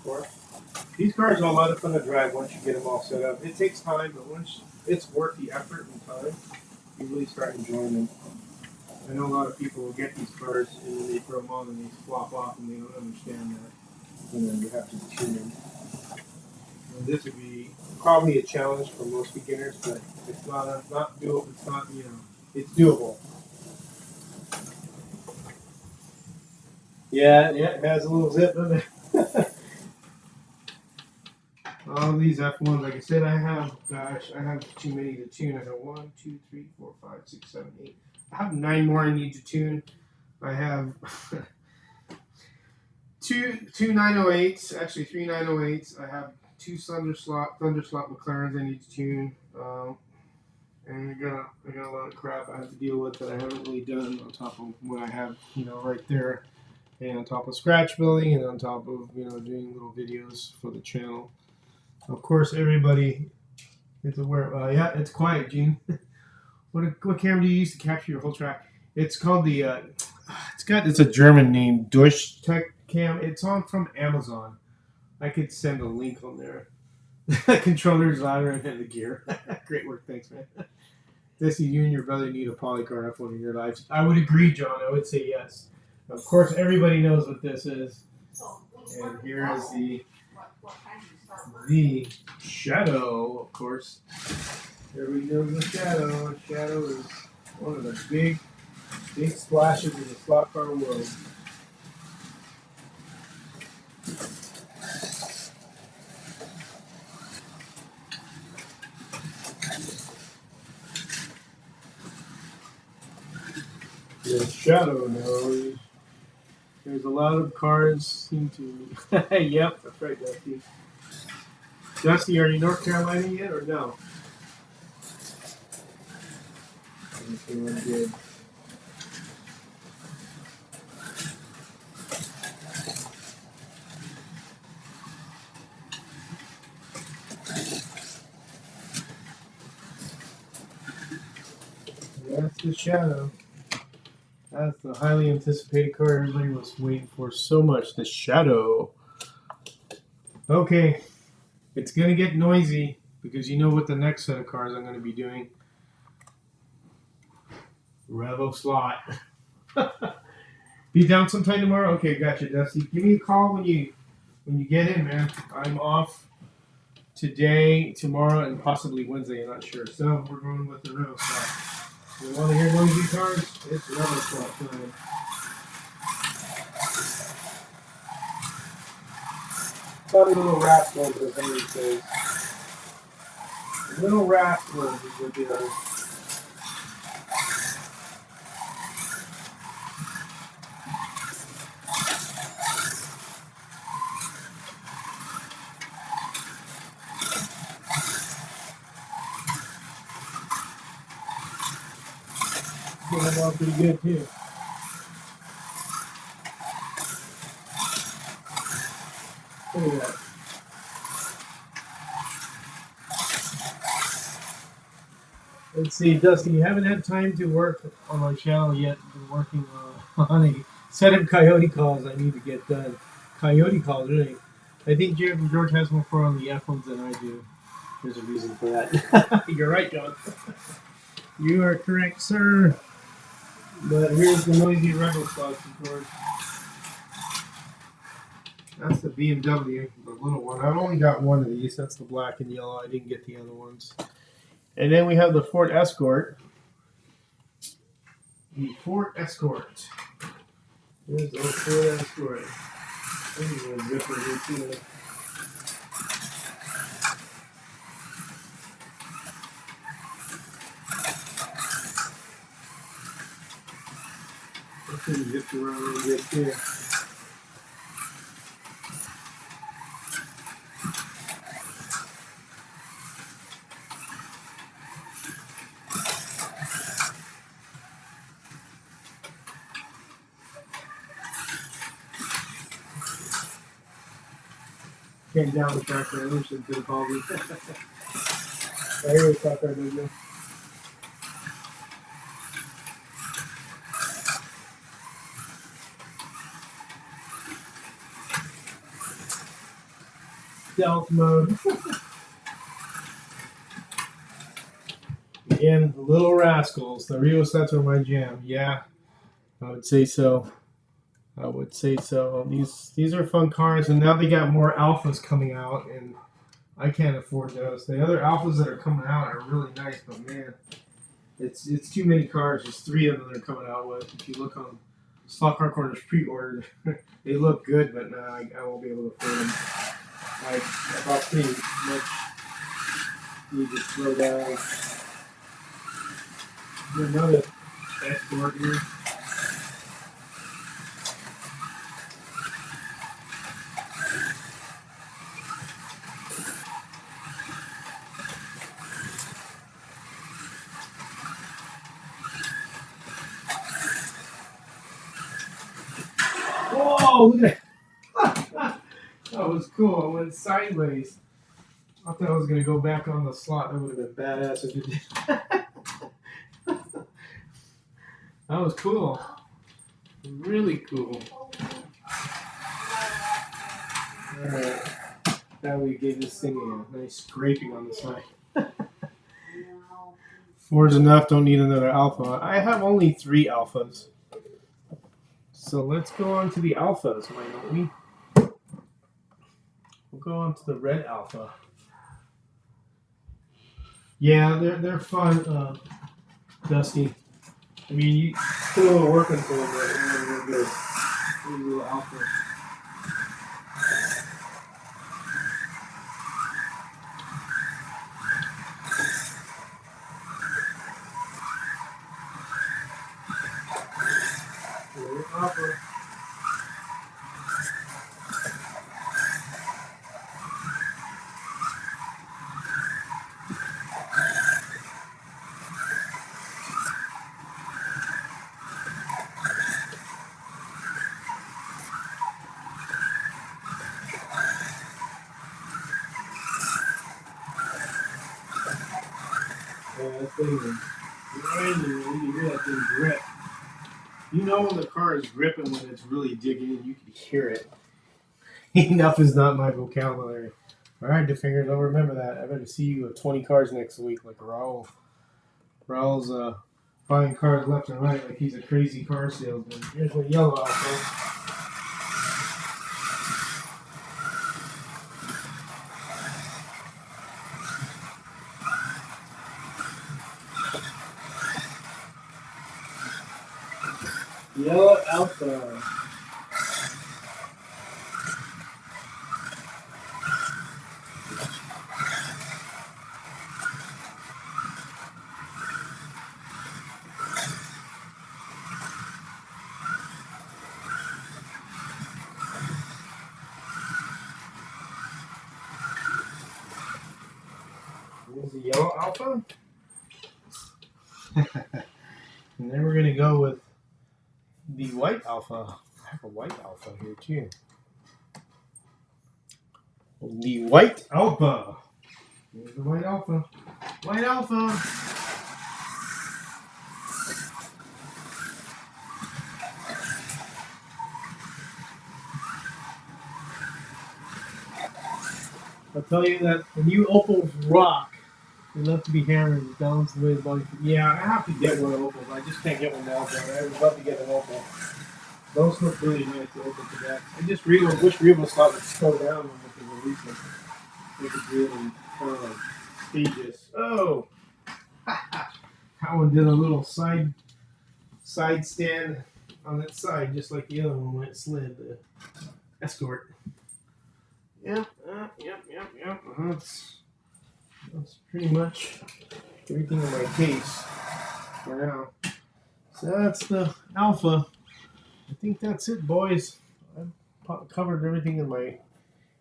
for. These cars are a lot of fun to drive once you get them all set up. It takes time, but once it's worth the effort and time, you really start enjoying them. I know a lot of people will get these cars and then they throw them on and they flop off and they don't understand that. And then you have to tune them. And this would be probably a challenge for most beginners, but it's not doable. It's not, it's doable. Yeah, it has a little zip in it. All these F1s, like I said, I have too many to tune. I have 1, 2, 3, 4, 5, 6, 7, 8. I have 9 more I need to tune. I have two 908s, actually 3 908s. I have 2 Thunderslot McLarens I need to tune. And I got a lot of crap I have to deal with that I haven't really done on top of what I have, right there. And on top of scratch building and on top of, doing little videos for the channel. Of course, everybody is aware. Yeah, it's quiet, Gene. What camera do you use to capture your whole track? It's called the. It's a German name, Durchtech cam. It's from Amazon. I could send a link on there. Controllers, ladder, and the gear. Great work, thanks, man. Jesse, you and your brother need a polycar F1 in your lives. I would agree, John. I would say yes. Of course, everybody knows what this is. And here is the Shadow, of course. Everybody knows the Shadow. Shadow is one of the big splashes in the slot car world. The Shadow knows. There's a lot of cars seem to. Yep, that's right, Dusty. Dusty, are you North Carolina yet or no? Okay, good. That's the Shadow. That's the highly anticipated car everybody was waiting for so much. The Shadow. Okay, it's going to get noisy because you know what the next set of cars I'm going to be doing. Revo Slot. Be down sometime tomorrow? Okay, gotcha, Dusty. Give me a call when you get in, man. I'm off today, tomorrow, and possibly Wednesday. I'm not sure. So we're going with the Revo Slot. You want to hear noisy cars? It's Revo Slot time. Probably a little rascal, as somebody says. A little rascal is what they are. Going out pretty good too. Look at that. Let's see, Dusty, you haven't had time to work on my channel yet. Been working on a set of coyote calls I need to get done. Coyote calls, really. I think George has more fun on the F1s than I do. There's a reason for that. You're right, John. You are correct, sir. But here's the noisy rebel spots, of course. That's the BMW, the little one. I've only got one of these. That's the black and yellow. I didn't get the other ones. And then we have the Ford Escort. The Ford Escort. Here's the Ford Escort. There's a zipper here too. This thing zipped around a little bit too. Came down the track there. I wish it could have called me. I hear what's out there, didn't stealth mode. Again, the little rascals. The Rio sets are my jam. Yeah, I would say so. I would say so. These are fun cars, and now they got more alphas coming out, and I can't afford those. The other alphas that are coming out are really nice, but man, it's too many cars. There's 3 of them they're coming out with. If you look on Stock Car Corner's pre-ordered, they look good, but no, I won't be able to afford them. I bought pretty much. Need to slow down. There's another Escort here. Whoa, look at that. That was cool. I went sideways. I thought I was going to go back on the slot. That would have been badass if it did. That was cool. Really cool. Alright. Now we gave this thing a nice scraping on the side. 4's enough. Don't need another alpha. I have only 3 alphas. So let's go on to the alphas, why don't we? We'll go on to the red alpha. Yeah, they're fun, Dusty. I mean, you put a little work into them, but they're good. These little alphas. Alpha. Yeah, that thing is grinding when you hear that thing grip. You know when the car is gripping when it's really digging in, you can hear it. Enough is not my vocabulary. All right, DeFingers, I'll remember that. I better see you with 20 cars next week like Raul. Raul's buying cars left and right like he's a crazy car salesman. Here's what yellow alpha. Yellow alpha. There's the yellow alpha. And then we're going to go with the white alpha. I have a white alpha here too. The white alpha. Here's the white alpha. White alpha. I'll tell you that the new Opals rock. They love to be hammered and balance the way the body. Yeah, I have to get one of Opals. I just can't get one now, but I would love to get an Opal. Those look really nice to open to that. I just wish Revo Slot would slow down when they release them. Make it really kind of like stages. Oh! That one did a little side stand on that side, just like the other one when it slid. The Escort. Yep. That's pretty much everything in my case for now. So that's the alpha. I think that's it, boys. I've covered everything in my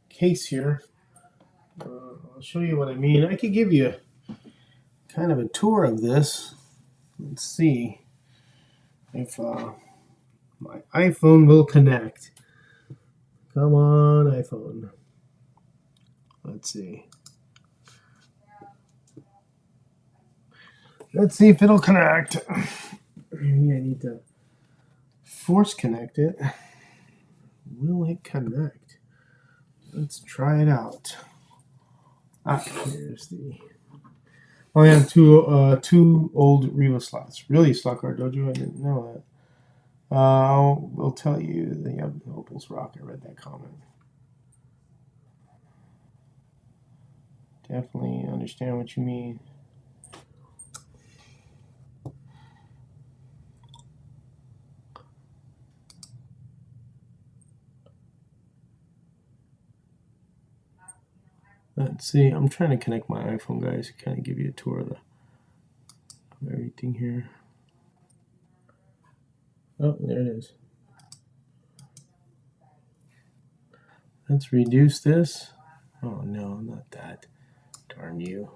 case here. I'll show you what I mean. I could give you kind of a tour of this. Let's see if my iPhone will connect. Come on, iPhone. Let's see. Let's see if it'll connect. Maybe I need to force connect it. Will it connect? let's try it out. Here's the. Oh yeah, two old Riva slots. Really, slot card dojo? I didn't know that. We'll tell you the Opal's Rock. I read that comment. Definitely understand what you mean. Let's see. I'm trying to connect my iPhone, guys, to kind of give you a tour of everything here. Oh, there it is. Let's reduce this. Oh no, not that. Darn you.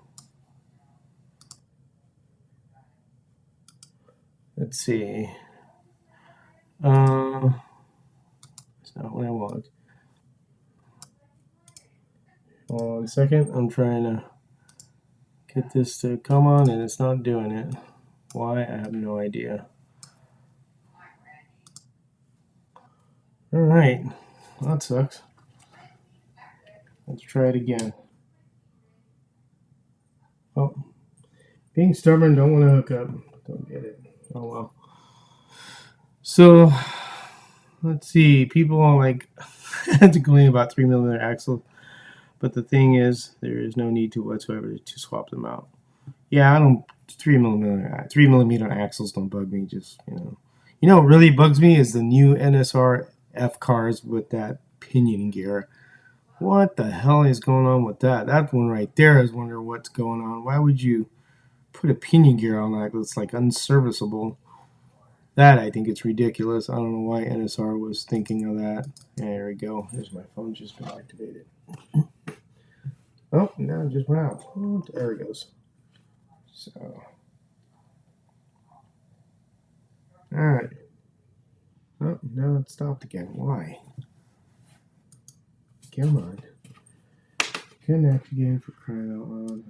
Let's see. It's not what I want. Hold on a second. I'm trying to get this to come on, and it's not doing it. Why? I have no idea. All right. Well, that sucks. Let's try it again. Oh, being stubborn, don't want to hook up. Don't get it. Oh well. So let's see. People are like had to complain about 3mm axle, but the thing is, there is no need to whatsoever to swap them out. Yeah, I don't. 3mm axles don't bug me. Just you know what really bugs me is the new NSR F cars with that pinion gear. What the hell is going on with that? That one right there is wondering what's going on. Why would you put a pinion gear on that that's like unserviceable? That I think it's ridiculous. I don't know why NSR was thinking of that. There we go. There's my phone just been activated. Oh, now it just went out. Oh, there it goes. So, all right. Oh, now it stopped again. Why? Come on. Connect again for crying out loud.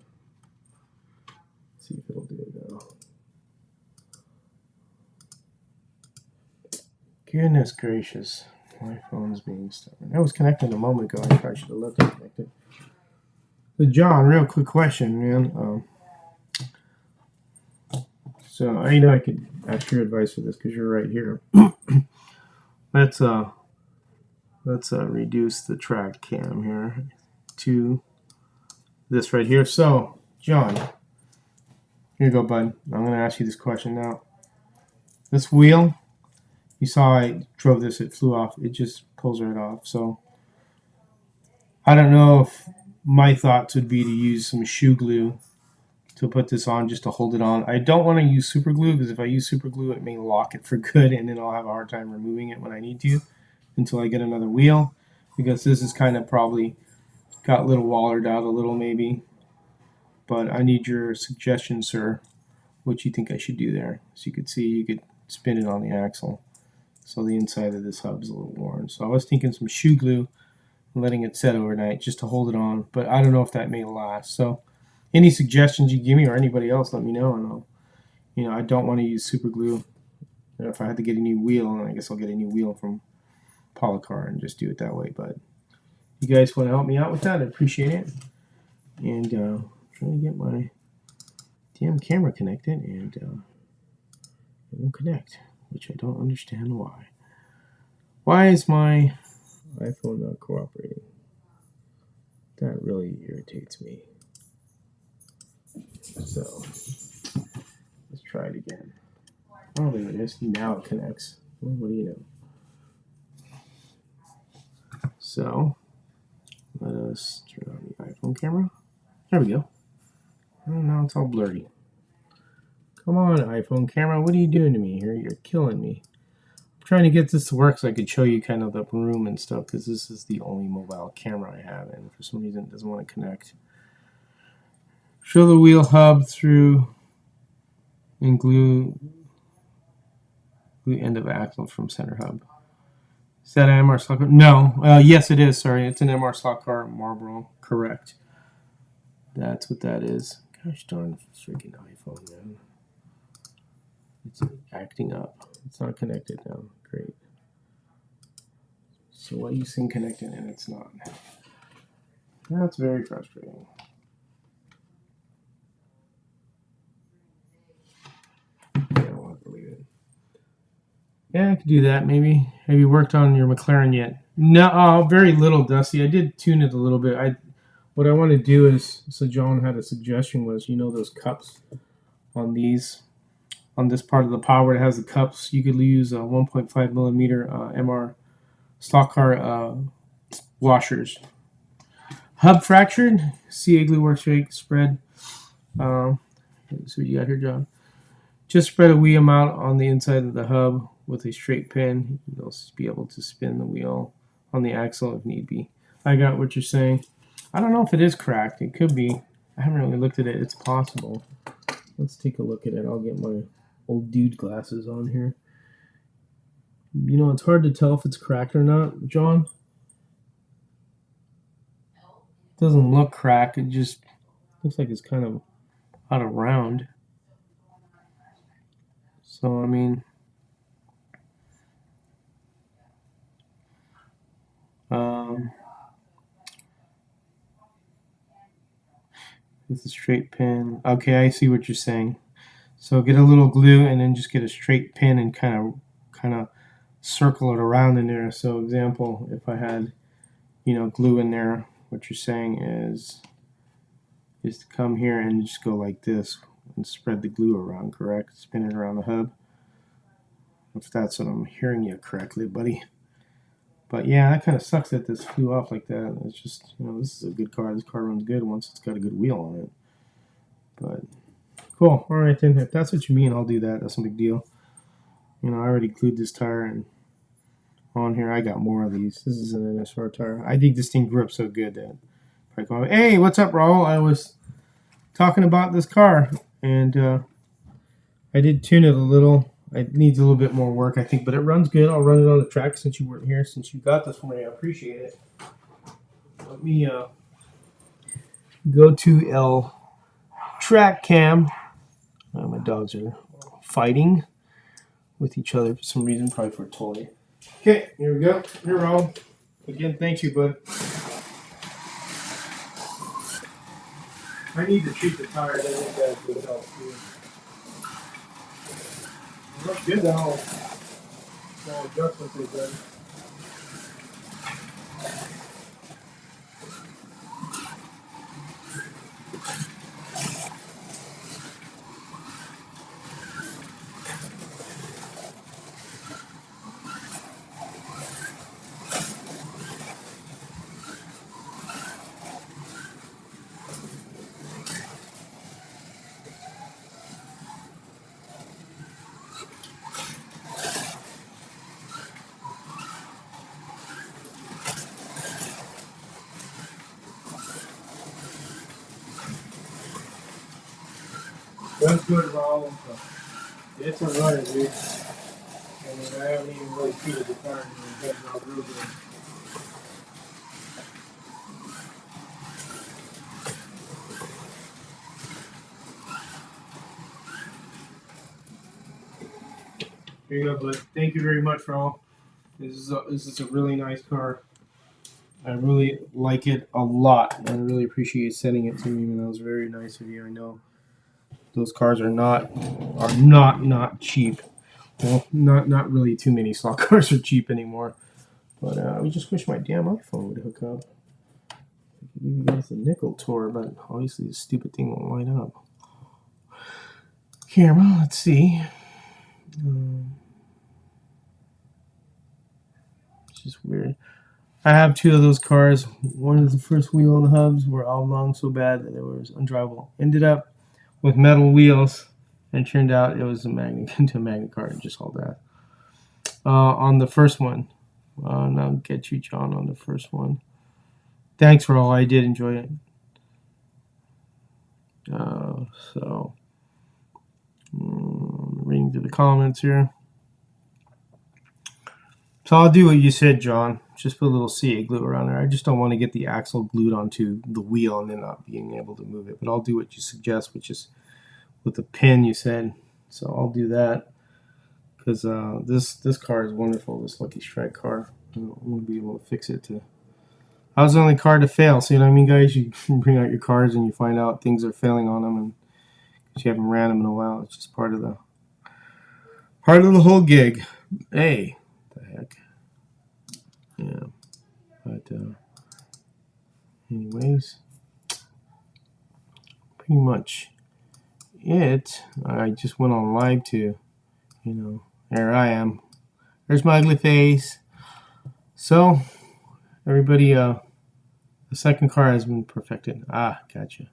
Let's see if it'll do it though. Goodness gracious. My phone's being stubborn. That was connected a moment ago. I probably should have left it connected. So, John, real quick question, man. So I know I could ask your advice for this because you're right here. Let's reduce the track cam here to this right here. So, John, here you go, bud. I'm going to ask you this question now. This wheel, you saw I drove this, it flew off. It just pulls right off. So, I don't know if my thoughts would be to use some shoe glue to put this on just to hold it on. I don't want to use super glue because if I use super glue, it may lock it for good and then I'll have a hard time removing it when I need to until I get another wheel, because this is kind of probably got a little wallered out a little maybe. But I need your suggestion, sir. What you think I should do there? So you could see, you could spin it on the axle. So the inside of this hub is a little worn. So I was thinking some shoe glue and letting it set overnight just to hold it on. But I don't know if that may last. So any suggestions you give me or anybody else, let me know. And I don't want to use super glue. If I had to get a new wheel, I guess I'll get a new wheel from Polycar and just do it that way. But you guys want to help me out with that? I appreciate it. And I'm trying to get my damn camera connected, and it won't connect, which I don't understand why. Why is my iPhone not cooperating? That really irritates me. So let's try it again. Oh, there it is. Now it connects. Well, what do you know? So let us turn on the iPhone camera. There we go. Oh, now it's all blurry. Come on, iPhone camera. What are you doing to me here? You're killing me. I'm trying to get this to work so I could show you kind of the room and stuff, because this is the only mobile camera I have, and for some reason it doesn't want to connect. Show the wheel hub through and glue end of axle from center hub. Is that an MR slot car? No. Yes, it is. Sorry, it's an MR slot car Marlboro. Correct. That's what that is. Gosh darn freaking iPhone, man. It's acting up. It's not connected now. Great. So why are you saying connected and it's not? That's very frustrating. Yeah, I'll have to leave it. Yeah, I could do that maybe. Have you worked on your McLaren yet? No, very little, Dusty. I did tune it a little bit. What I want to do is, so John had a suggestion was, those cups on this part of the power that has the cups, you could use a 1.5 millimeter MR stock car washers. Hub fractured, CA glue works rate spread. Let's see what you got here, John. Just spread a wee amount on the inside of the hub with a straight pin. You'll be able to spin the wheel on the axle if need be. I got what you're saying. I don't know if it is cracked. It could be. I haven't really looked at it. It's possible. Let's take a look at it. I'll get my old dude glasses on here. It's hard to tell if it's cracked or not, John. It doesn't look cracked. It just looks like it's kind of out of round. So, I mean, with a straight pin. Okay, I see what you're saying. So get a little glue and then just get a straight pin and kind of circle it around in there. So example, if I had, glue in there, what you're saying is to come here and just go like this and spread the glue around, correct? Spin it around the hub. If that's what I'm hearing you correctly, buddy. But yeah, that kind of sucks that this flew off like that. It's just, this is a good car. This car runs good once it's got a good wheel on it. But cool. All right, then. If that's what you mean, I'll do that. That's no big deal. I already glued this tire and on here. I got more of these. This is an NSR tire. I think this thing grew up so good that I go, hey, what's up, Raul? I was talking about this car, and I did tune it a little. It needs a little bit more work, I think, but it runs good. I'll run it on the track since you weren't here, since you got this for me. I appreciate it. Let me go to L track cam. My dogs are fighting with each other for some reason, probably for a toy. Okay, here we go. Here, Raul. Again, thank you, bud. I need to treat the tires. I think that's good help too. It looks good now. Small adjustments they've done. That's good, Raul. It's a runner, dude. I haven't even really treated the car and getting all real good. Here you go, bud. Thank you very much, Raul. This is a really nice car. I really like it a lot. I really appreciate you sending it to me, man. That was very nice of you. I know those cars are not cheap. Well, not really too many stock cars are cheap anymore. But I just wish my damn iPhone would hook up. I could give you guys a nickel tour, but obviously this stupid thing won't light up. Camera, let's see. It's just weird. I have two of those cars. One is the first wheel and the hubs were all long so bad that it was undrivable. Ended up with metal wheels, and turned out it was a magnet into a magnet car and just all that. On the first one, now get you, John, on the first one. Thanks for all. I did enjoy it. So, reading through the comments here. So I'll do what you said, John. Just put a little CA glue around there. I just don't want to get the axle glued onto the wheel and then not being able to move it. But I'll do what you suggest, which is with the pin you said. So I'll do that because this car is wonderful. This Lucky Strike car. I'm going to be able to fix it to I was the only car to fail. So you know what I mean, guys? You bring out your cars and you find out things are failing on them, and you haven't ran them in a while. It's just part of the whole gig. Hey, what the heck? Yeah, but anyways, pretty much it. I just went on live to, there I am. There's my ugly face. So everybody, the second car has been perfected. Ah, gotcha.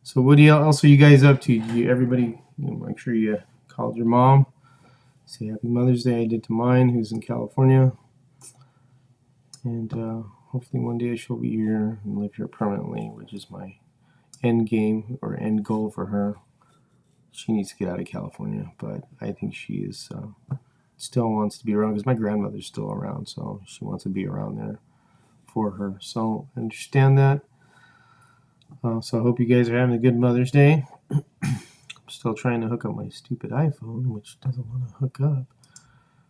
So what else are you guys up to? Everybody, make sure you called your mom. Say Happy Mother's Day. I did to mine, who's in California. And hopefully one day she'll be here and live here permanently, which is my end game or end goal for her. She needs to get out of California, but I think she is still wants to be around because my grandmother's still around, so she wants to be around there for her. So I understand that. So I hope you guys are having a good Mother's Day. I'm still trying to hook up my stupid iPhone, which doesn't want to hook up.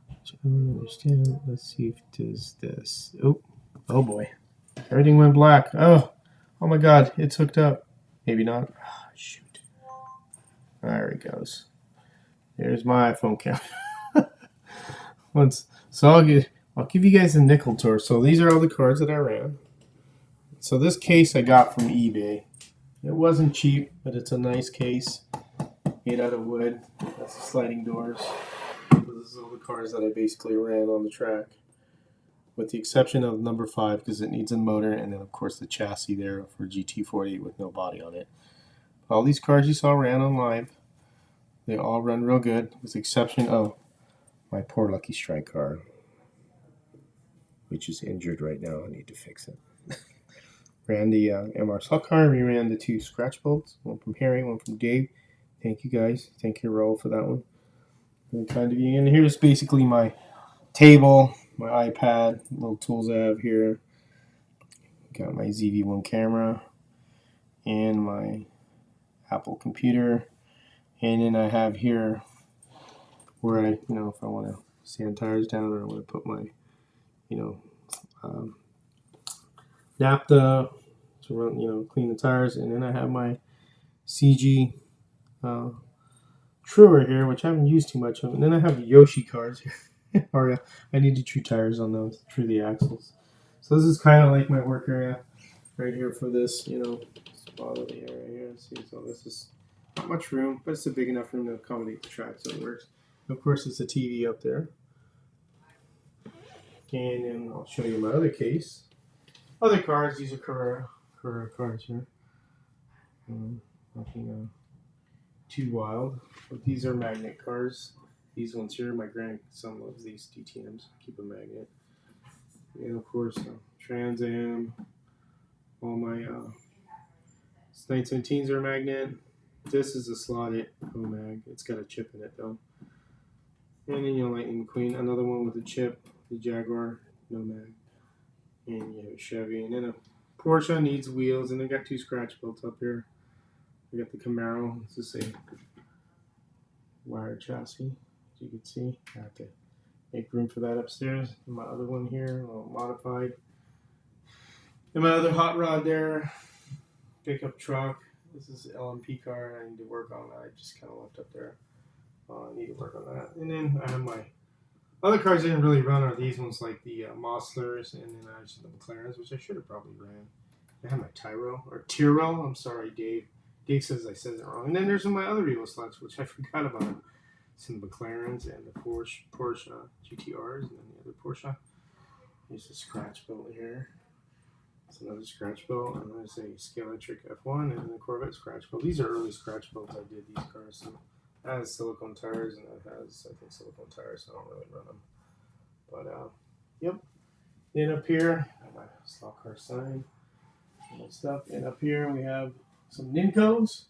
Which I don't understand. Let's see if it does this. Oh boy. Everything went black. Oh my God. It's hooked up. Maybe not. Oh, shoot. There it goes. There's my iPhone camera. So I'll give you guys a nickel tour. So these are all the cards that I ran. So this case I got from eBay. It wasn't cheap, but it's a nice case made out of wood. That's the sliding doors. So this is all the cars that I basically ran on the track, with the exception of number 5 because it needs a motor, and then of course the chassis there for GT48 with no body on it. All these cars you saw ran on live. They all run real good, with the exception of my poor Lucky Strike car, which is injured right now. I need to fix it. Ran the MR Slot car. We ran the 2 scratch bolts, one from Harry, one from Dave. Thank you guys. Thank you, Raul, for that one. And here's basically my table, my iPad, little tools I have here. Got my ZV-1 camera and my Apple computer. And then I have here where I, if I want to sand tires down or I want to put my, naphtha to run, clean the tires. And then I have my CG Truer here, which I haven't used too much of. And then I have Yoshi cars here. Or I need to true tires on those, true the axles. So this is kind of like my work area right here for this, spot over here, right here. See, so this is not much room, but it's a big enough room to accommodate the track, so it works. Of course, it's a TV up there. And then I'll show you my other case. Other cars, these are Carrera cars here. Nothing too wild, but these are magnet cars. These ones here, my grandson loves these DTMs. Keep a magnet. And of course, Trans Am. All my 917s are a magnet. This is a slotted mag. It's got a chip in it though. And then Lightning McQueen, another one with a chip. The Jaguar, no mag. And you have a Chevy, and then a Porsche needs wheels, and they got 2 scratch bolts up here. I got the Camaro. This is a wired chassis, as you can see. I have to make room for that upstairs. And my other one here, a little modified. And my other hot rod there, pickup truck. This is an LMP car. I need to work on that. I just kind of left up there. I need to work on that. And then I have my other cars I didn't really run are these ones, like the Mosslers, and then I have the McLarens, which I should have probably ran. I have my Tyrrell. I'm sorry, Dave. Dave says I said it wrong. And then there's some of my other Evo slots, which I forgot about. Some McLarens and the Porsche GTRs, and then the other Porsche. There's a scratch built here. It's another scratch built, and there's a Scalextric F1 and the Corvette scratch built. These are early scratch builds I did these cars. So that has silicone tires, and that has, I think, silicone tires, so I don't really run them. But, yep. Then up here, I have my stock car sign and stuff. And up here we have some Nincos.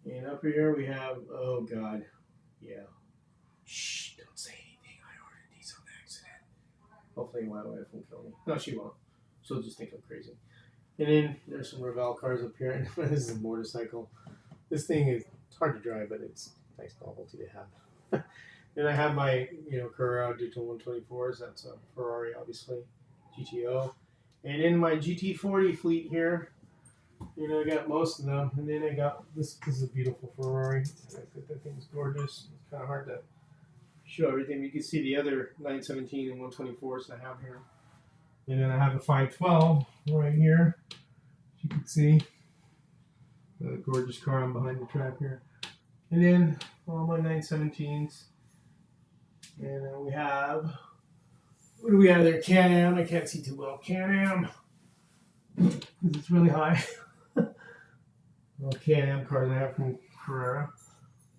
And up here we have, oh God, yeah. Shh, don't say anything. I ordered these on accident. Hopefully my wife won't kill me. No, she won't. She'll just think I'm crazy. And then there's some Revell cars up here. And this is a motorcycle. This thing is hard to drive, but it's a nice novelty to have. Then I have my, Carrera Digital 124s. That's a Ferrari, obviously, GTO. And in my GT40 fleet here, you know, I got most of them. And then I got this. This is a beautiful Ferrari. I think that thing's gorgeous. It's kind of hard to show everything. You can see the other 917 and 124s I have here. And then I have a 512 right here. You can see the gorgeous car I'm behind the track here. And then all my 917s. And then we have, what do we have there? Can-Am. I can't see too well. Can-Am. Because it's really high. Well, Can-Am cars I have from Carrera,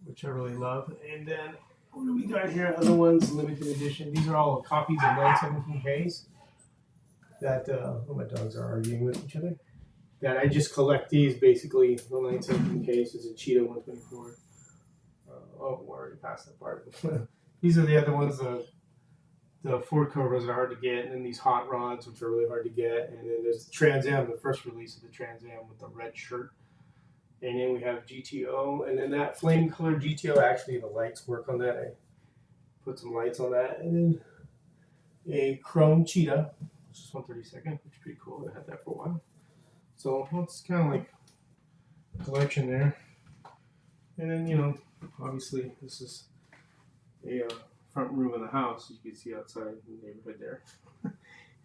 which I really love. And then, what do we got here? Other ones, limited edition. These are all copies of 917Ks that, my dogs are arguing with each other. That I just collect these basically. The 917Ks is a Cheetah 124. We're already past that part. These are the other ones, the Ford Cobras that are hard to get, and then these hot rods, which are really hard to get. And then there's the Trans Am, the first release of the Trans Am with the red shirt. And then we have GTO, and then that flame colored GTO, actually the lights work on that. I put some lights on that. And then a chrome Cheetah, which is 132nd, which is pretty cool. I had that for a while. So it's kind of like a collection there. And then, you know, obviously this is a front room of the house. You can see outside the neighborhood there.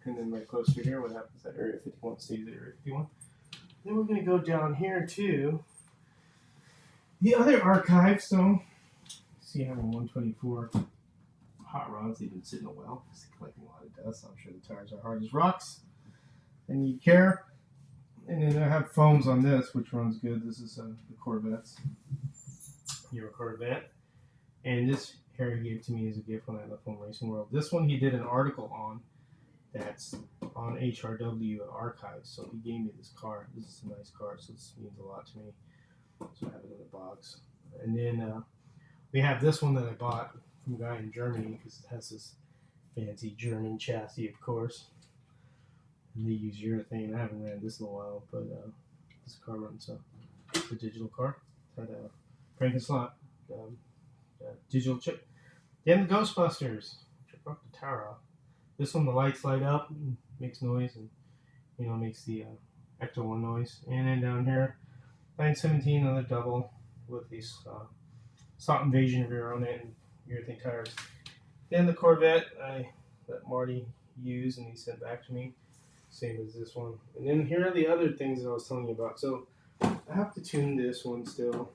And then right close to here, what happens at Area 51 stays at Area 51. Then we're going to go down here to the other archive. So, see, I have a 124 hot rods. They've been sitting a while. It's collecting a lot of dust. I'm sure the tires are hard as rocks. They need care. And then I have foams on this, which runs good. This is the Corvettes. Your Corvette. And this Harry gave to me as a gift when I left Home Racing World. This one he did an article on. That's on HRW Archives. So he gave me this car. This is a nice car, so this means a lot to me. So I have it in the box. And then we have this one that I bought from a guy in Germany because it has this fancy German chassis, of course. And they use urethane. I haven't ran this in a while, but this car runs a digital car. It's had a crank and slot digital chip. Then the Ghostbusters, which I broke the tower off. This one, the lights light up, and makes noise, and you know, makes the Ecto 1 noise. And then down here, 917, another double with these Salt Invasion rear on it and urethane tires. Then the Corvette I let Marty use, and he sent back to me, same as this one. And then here are the other things that I was telling you about. So I have to tune this one still.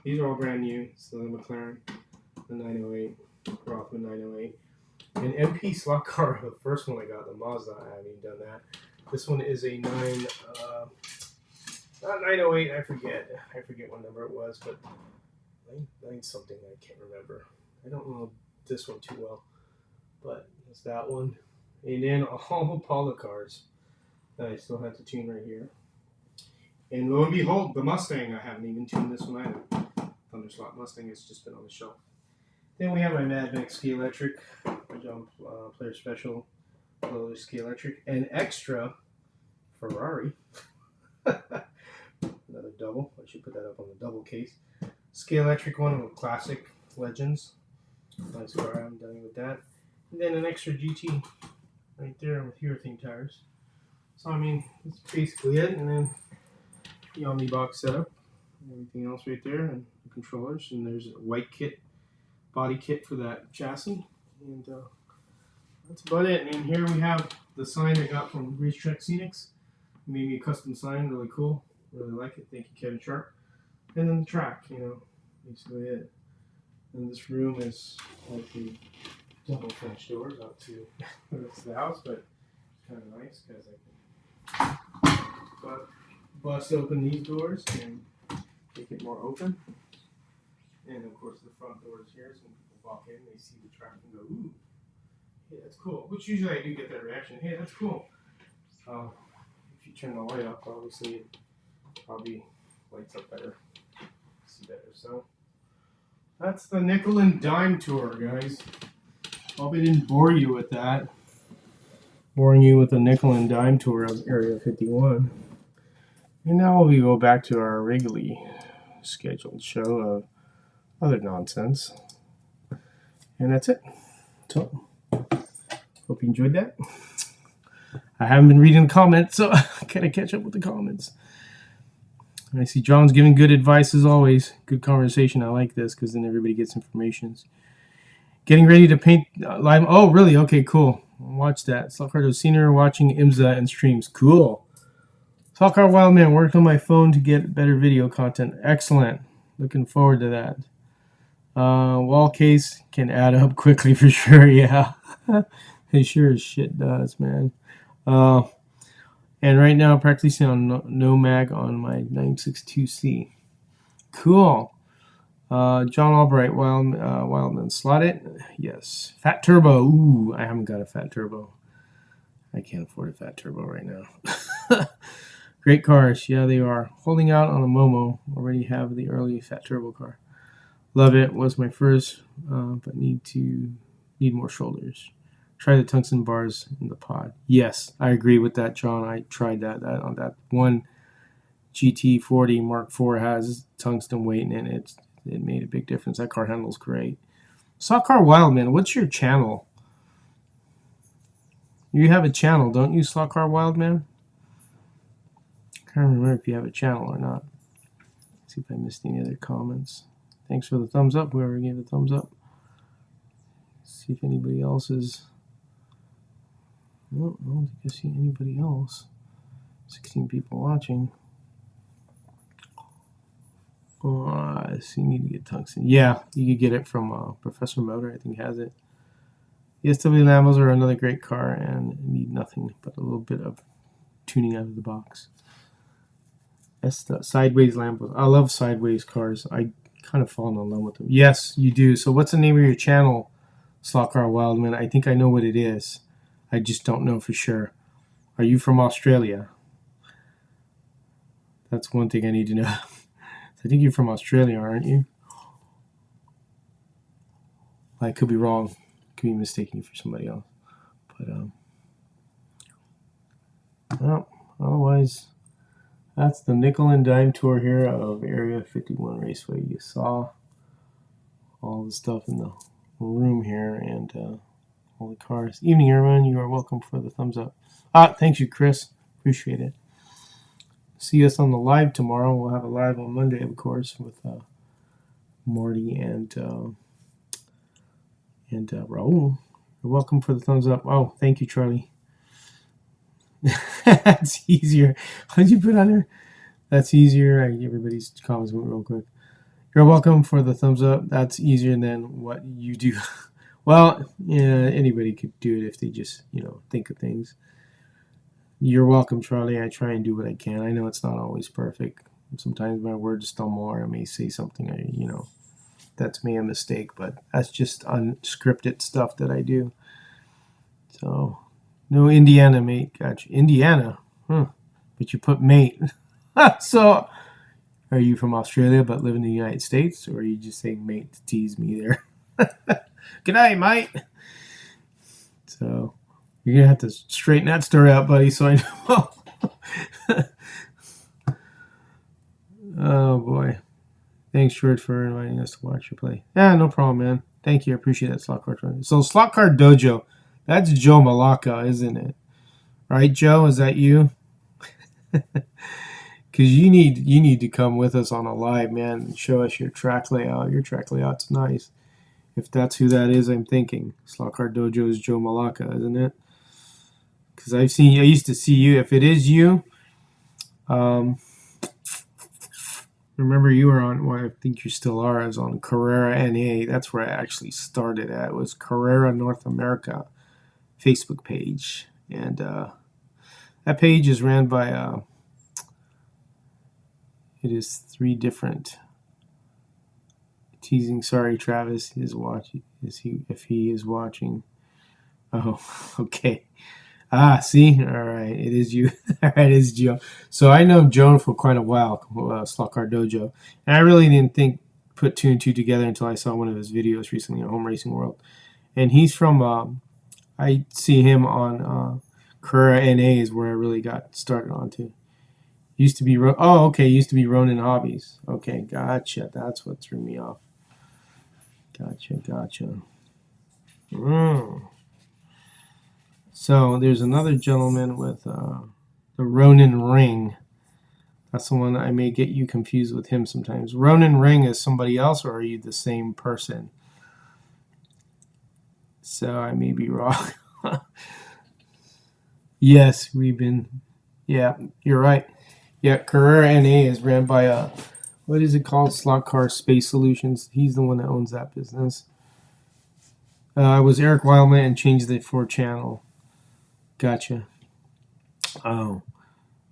These are all brand new. So the McLaren, the 908, Rothman 908. An MP slot car, the first one I got, the Mazda, I haven't even done that. This one is a not 908, I forget what number it was, but 9 something, I can't remember. I don't know this one too well, but it's that one. And then all the Polo cars that I still have to tune right here. And lo and behold, the Mustang, I haven't even tuned this one either. Thunderslot Mustang has just been on the shelf. Then we have my Mad Max Ski Electric, Jump Player Special, Lotus Ski Electric, and extra Ferrari. Another double. I should put that up on the double case. Ski Electric one with Classic Legends. Nice car. I haven't done with that. And then an extra GT right there with urethane tires. So I mean, that's basically it. And then the Omnibox setup, everything else right there, and the controllers. And there's a white kit, body kit for that chassis. And that's about it. And here we have the sign I got from Racetrack Scenics. He made me a custom sign, really cool. Really like it. Thank you, Kevin Sharp. And then the track, you know, basically it. And this room is like the double French doors out to the rest of the house, but it's kind of nice because I can bust open these doors and make it more open. And of course the front doors here, so when people walk in, they see the track and go, ooh, hey, that's cool. Which usually I do get that reaction, hey, that's cool. If you turn the light up, obviously it probably lights up better, see better. So that's the nickel and dime tour, guys. Hope I didn't bore you with that. Boring you with the nickel and dime tour of Area 51. And now we go back to our regularly scheduled show of other nonsense. And that's it. So, hope you enjoyed that. I haven't been reading the comments, so I gotta catch up with the comments. I see John's giving good advice as always. Good conversation. I like this because then everybody gets information. Getting ready to paint live. Oh, really? Okay, cool. Watch that. Slotcardo Senior watching IMSA and streams. Cool. Slotcar Wildman worked on my phone to get better video content. Excellent. Looking forward to that. Wall case can add up quickly for sure. Yeah, it sure as shit does, man. And right now, practicing on no mag on my 962C. Cool. John Albright, Wildman, slot it. Yes. Fat Turbo. Ooh, I haven't got a Fat Turbo. I can't afford a Fat Turbo right now. Great cars. Yeah, they are. Holding out on a Momo. Already have the early Fat Turbo car. Love it. Was my first, but need more shoulders. Try the tungsten bars in the pod. Yes, I agree with that, John. I tried that on that one GT40 Mark IV has tungsten weight in it. It made a big difference. That car handles great. Slotcar Wildman, what's your channel? You have a channel, don't you, Slotcar Wildman? I can't remember if you have a channel or not. Let's see if I missed any other comments. Thanks for the thumbs up, whoever gave the thumbs up. See if anybody else is. No, I don't think I see anybody else. 16 people watching. So you need to get tungsten. Yeah, you could get it from Professor Motor, I think has it. The SW Lambos are another great car and need nothing but a little bit of tuning out of the box. Sideways Lambos. I love sideways cars. I kind of fall in love with them. Yes, you do. So what's the name of your channel, Slotcar Wildman? I think I know what it is. I just don't know for sure. Are you from Australia? That's one thing I need to know. I think you're from Australia, aren't you? I could be wrong. Could be mistaking you for somebody else. But well, otherwise, that's the nickel and dime tour here of Area 51 Raceway. You saw all the stuff in the room here and all the cars. Evening, everyone. You are welcome for the thumbs up. Thank you, Chris. Appreciate it. See us on the live tomorrow. We'll have a live on Monday, of course, with Marty and Raul. You're welcome for the thumbs up. Oh, thank you, Charlie. That's easier. What did you put on there? That's easier. Everybody's comments went real quick. You're welcome for the thumbs up. That's easier than what you do. Well, yeah, anybody could do it if they just, think of things. You're welcome, Charlie. I try and do what I can. I know it's not always perfect. Sometimes my words stumble or I may say something, that's me a mistake, but that's just unscripted stuff that I do. So, no Indiana, mate. Gotcha. Indiana? But you put mate. So, are you from Australia but live in the United States? Or are you just saying mate to tease me there? Good night, mate. So, you're going to have to straighten that story out, buddy, so I know. Oh, boy. Thanks, George, for inviting us to watch you play. Yeah, no problem, man. Thank you. I appreciate that, Slot Car. So, Slot Car Dojo. That's Joe Malacca, isn't it? Right, Joe? Is that you? Because you need to come with us on a live, man, and show us your track layout. Your track layout's nice. If that's who that is, I'm thinking. Slot Car Dojo is Joe Malacca, isn't it? Because I used to see you. If it is you, remember you were on, well, I think you still are, I was on Carrera NA. That's where I actually started at. It was Carrera North America Facebook page. And that page is ran by, it is 3 different, teasing, sorry, Travis is watching, if he is watching. Oh, okay. See? All right. It is you. All right, it is Joe. So I know Joan for quite a while, Slot Car Dojo. And I really didn't put 2 and 2 together until I saw one of his videos recently on Home Racing World. And he's from, I see him on Carrera NA is where I really got started onto. Used to be, used to be Ronin Hobbies. Okay, gotcha. That's what threw me off. Gotcha. So there's another gentleman with the Ronin ring. That's the one I may get you confused with him sometimes. Ronin ring is somebody else, or are you the same person? So I may be wrong. Yes, we've been. Yeah, you're right. Yeah, Carrera NA is ran by what is it called? Slot Car Space Solutions. He's the one that owns that business. I was Eric Wildman and changed it for channel. Gotcha. Oh,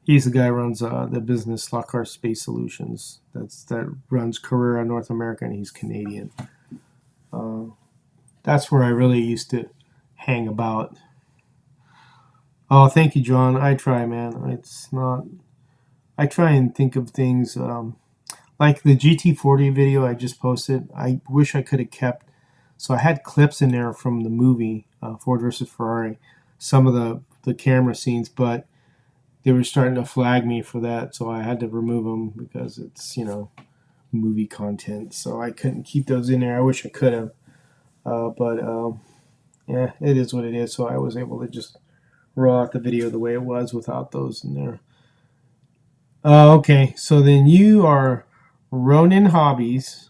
he's the guy who runs the business Slot Car Space Solutions. That runs Carrera North America, and he's Canadian. That's where I really used to hang about. Oh, thank you, John. I try, man. It's not. I try and think of things like the GT40 video I just posted. I wish I could have kept. So I had clips in there from the movie Ford versus Ferrari, some of the camera scenes, but they were starting to flag me for that, so I had to remove them because it's movie content. So I couldn't keep those in there. I wish I could have, but yeah, it is what it is. So I was able to just roll out the video the way it was without those in there. Okay, so then you are Ronin Hobbies,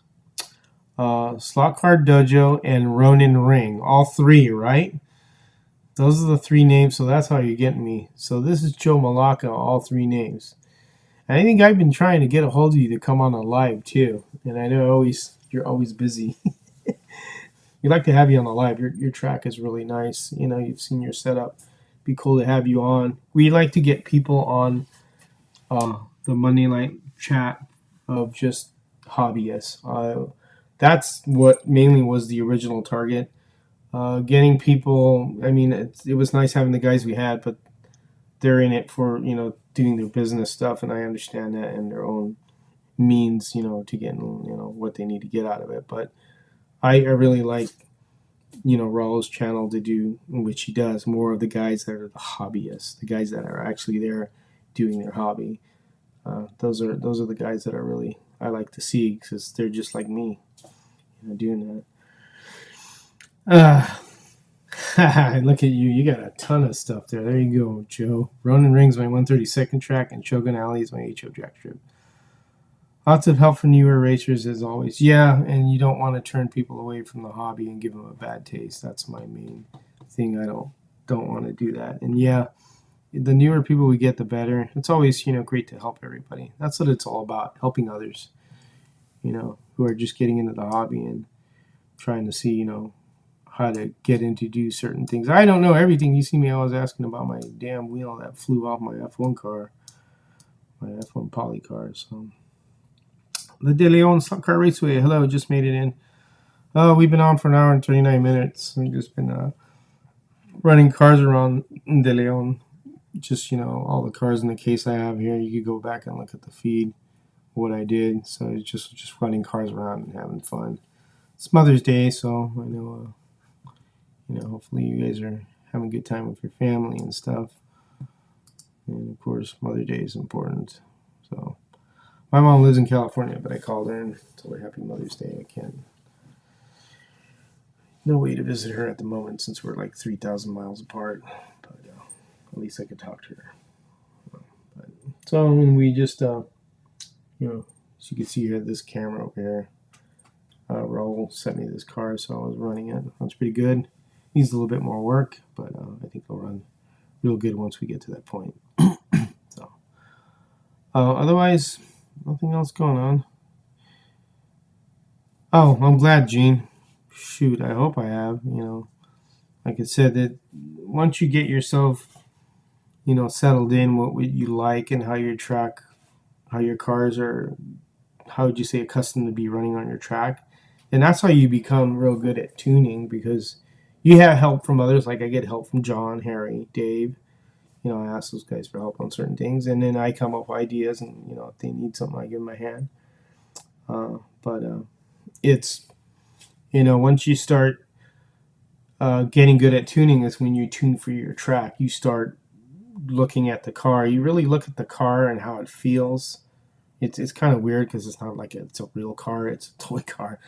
Slot Card Dojo, and Ronin Ring. All three, right? Those are the three names, so that's how you're getting me. So this is Joe Malacca, all three names. And I think I've been trying to get a hold of you to come on a live too. And I know you're always busy. We'd like to have you on the live. Your track is really nice. You've seen your setup. Be cool to have you on. We like to get people on the Monday night chat of just hobbyists. That's what mainly was the original target. Getting people. I mean, it was nice having the guys we had, but they're in it for doing their business stuff, and I understand that, and their own means to get what they need to get out of it. But I really like Raul's channel to do, which he does, more of the guys that are the hobbyists, the guys that are actually there doing their hobby. Those are the guys that I like to see because they're just like me, doing that. Look at you. You got a ton of stuff there. There you go, Joe. Ronin Ring's my 132nd track, and Shogun Alley is my HO Jack strip. Lots of help for newer racers, as always. Yeah, and you don't want to turn people away from the hobby and give them a bad taste. That's my main thing. I don't want to do that. And yeah, the newer people we get, the better. It's always great to help everybody. That's what it's all about, helping others, who are just getting into the hobby and trying to see how to get into do certain things. I don't know everything. You see me always asking about my damn wheel that flew off my F1 car, my F1 poly car. So the De Leon Stock Car Raceway. Hello, just made it in. We've been on for an hour and 39 minutes. We've just been running cars around De Leon. Just all the cars in the case I have here. You could go back and look at the feed, what I did. So it's just running cars around and having fun. It's Mother's Day, so I know. Hopefully you guys are having a good time with your family and stuff. And of course, Mother's Day is important. So, my mom lives in California, but I called her and told her Happy Mother's Day. I can't. No way to visit her at the moment since we're like 3,000 miles apart. But at least I could talk to her. So we just, as you can see here, this camera over here. Raul sent me this car, so I was running it. That's pretty good. Needs a little bit more work, but I think it'll run real good once we get to that point. So, otherwise, nothing else going on. Oh, I'm glad, Gene. Shoot, I hope I have. Like I said, that once you get yourself, settled in what you like and how your cars are, how would you say, accustomed to be running on your track, and that's how you become real good at tuning because you have help from others. Like I get help from John, Harry, Dave. I ask those guys for help on certain things, and then I come up with ideas, and if they need something, I give them a hand. But it's once you start getting good at tuning, is when you tune for your track. You start looking at the car. You really look at the car and how it feels. It's kind of weird because it's not like it's a real car; it's a toy car.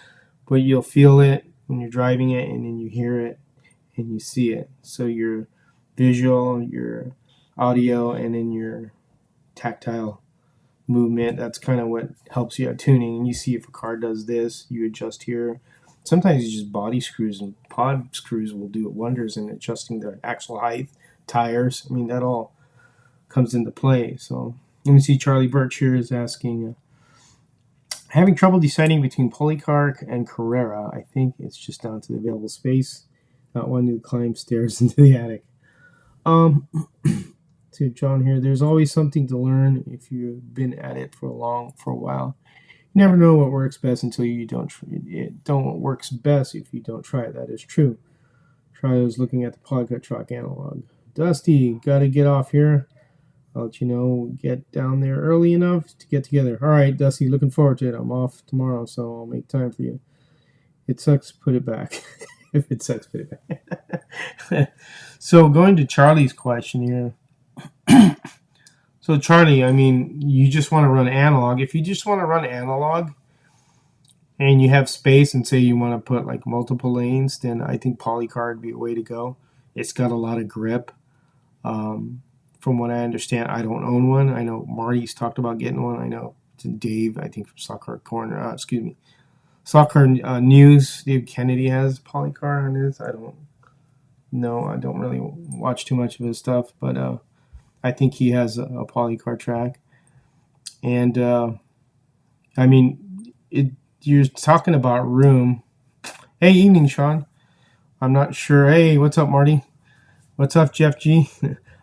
But you'll feel it when you're driving it, and then you hear it and you see it. So you're visual, your audio, and then your tactile movement. That's kind of what helps you at tuning. And you see if a car does this, you adjust here. Sometimes it's just body screws and pod screws will do wonders in adjusting the axle height, tires. I mean, that all comes into play. So let me see. Charlie Birch here is asking, having trouble deciding between Polycar and Carrera. I think it's just down to the available space, not wanting to climb stairs into the attic. To John here, there's always something to learn if you've been at it for a while. You never know what works best until you don't. It don't works best if you don't try it. That is true. Charlie was looking at the Polycar truck analog. Dusty, gotta get off here. I'll let you know. Get down there early enough to get together. All right, Dusty, looking forward to it. I'm off tomorrow, so I'll make time for you. It sucks, put it back. If it sucks, put it back. So going to Charlie's question here. So Charlie, I mean, you just want to run analog. If you just want to run analog and you have space and say you want to put like multiple lanes, then I think Polycar would be a way to go. It's got a lot of grip. From what I understand, I don't own one. I know Marty's talked about getting one. I know Dave, I think from Soccer News, Dave Kennedy has Polycar on his. I don't know. I don't really watch too much of his stuff, but I think he has a Polycar track. And I mean, you're talking about room. Hey, evening, Sean. I'm not sure. Hey, what's up, Marty? What's up, Jeff G?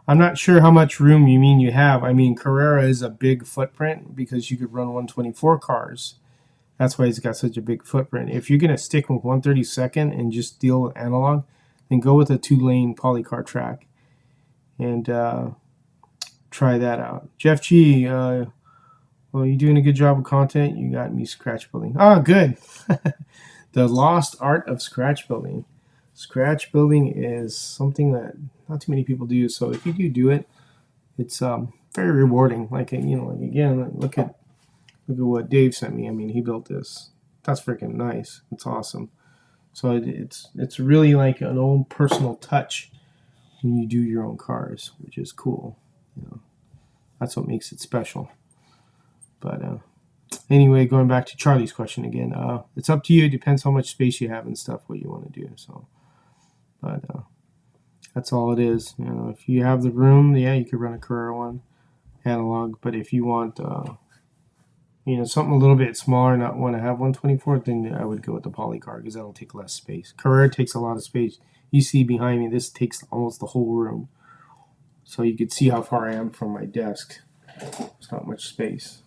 I'm not sure how much room you mean you have. I mean, Carrera is a big footprint because you could run 124 cars. That's why he's got such a big footprint. If you're going to stick with 132nd and just deal with analog, then go with a 2-lane Polycar track and try that out. Jeff G, well, you're doing a good job of content. You got me scratch building. Oh, good. The lost art of scratch building. Scratch building is something that not too many people do. So if you do it, it's very rewarding. Like again, look at what Dave sent me. I mean, he built this. That's freaking nice. It's awesome. So it's really like an own personal touch when you do your own cars, which is cool. That's what makes it special. But anyway, going back to Charlie's question again, it's up to you. It depends how much space you have and stuff, what you want to do. So, but that's all it is. If you have the room, yeah, you could run a Carrera one analog. But if you want, something a little bit smaller, not want to have 124, then I would go with the Polycar because that'll take less space. Carrera takes a lot of space. You see behind me, this takes almost the whole room. So you could see how far I am from my desk. There's not much space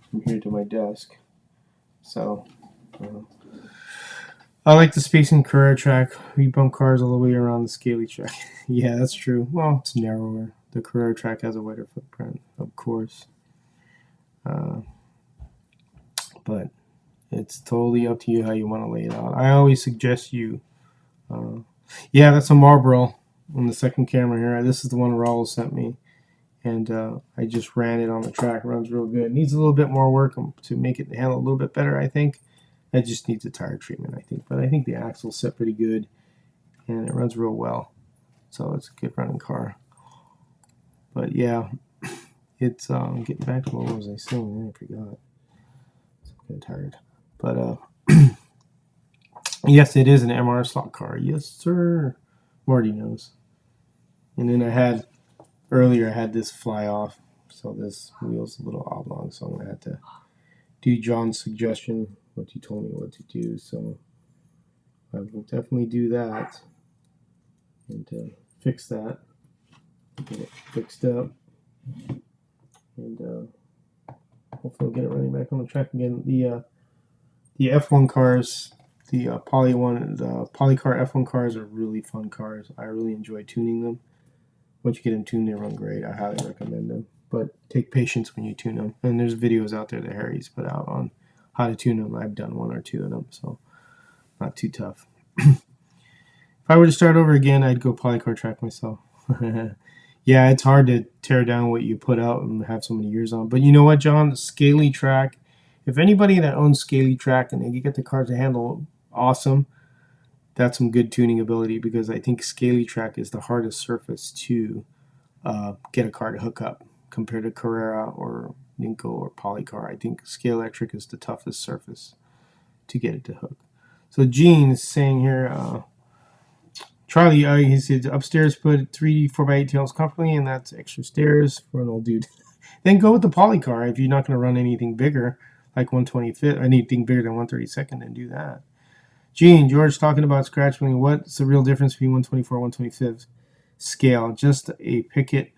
from here to my desk. So I like the spacing Carrera track. We bump cars all the way around the Scaly track. Yeah, that's true. Well, it's narrower. The Carrera track has a wider footprint, of course. But it's totally up to you how you want to lay it out. I always suggest you. Yeah, that's a Marlboro on the second camera here. This is the one Raul sent me. And I just ran it on the track. It runs real good. It needs a little bit more work to make it handle a little bit better, I think. It just needs a tire treatment, I think. But I think the axle's set pretty good. And it runs real well. So it's a good running car. But yeah, it's getting back to what was I saying? I forgot. I'm tired. But yes, it is an MR slot car. Yes, sir. Marty knows. And then I had this fly off, so this wheel's a little oblong, so I'm gonna have to do John's suggestion, what he told me what to do. So I will definitely do that and fix that, get it fixed up, and hopefully get it running back on the track again. The F1 cars, the Polycar F1 cars are really fun cars. I really enjoy tuning them. Once you get them tuned, they run great. I highly recommend them. But take patience when you tune them. And there's videos out there that Harry's put out on how to tune them. I've done 1 or 2 of them, so not too tough. If I were to start over again, I'd go Polycar track myself. Yeah, it's hard to tear down what you put out and have so many years on. But you know what, John? The Scaly track. If anybody that owns Scaly track and they get the cars to handle awesome, that's some good tuning ability, because I think scaly track is the hardest surface to get a car to hook up compared to Carrera or Ninko or Polycar. I think Scale Electric is the toughest surface to get it to hook. So Gene is saying here, Charlie, he said upstairs put 3 4x8 tails comfortably, and that's extra stairs for an old dude. Then go with the Polycar if you're not going to run anything bigger like 125th or anything bigger than 132nd, then do that. Gene, George talking about scratch building. What's the real difference between 124 and 125th scale? Just a picket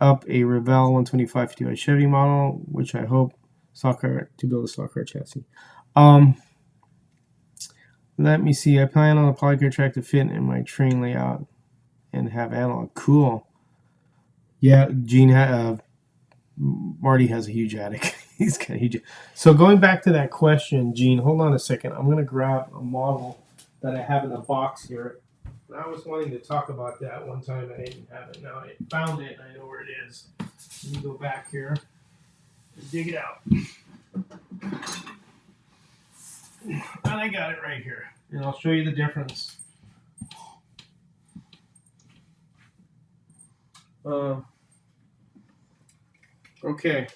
up a Revell 125 50 by Chevy model, which I hope stock car to build a stock car chassis. Let me see. I plan on a Polycar track to fit in my train layout and have analog. Cool. Yeah, Gene, Marty has a huge attic. He's got a huge. So going back to that question, Gene, hold on a second. I'm going to grab a model that I have in a box here. I was wanting to talk about that one time. I didn't have it. Now I found it, and I know where it is. Let me go back here and dig it out. And I got it right here. And I'll show you the difference. Okay.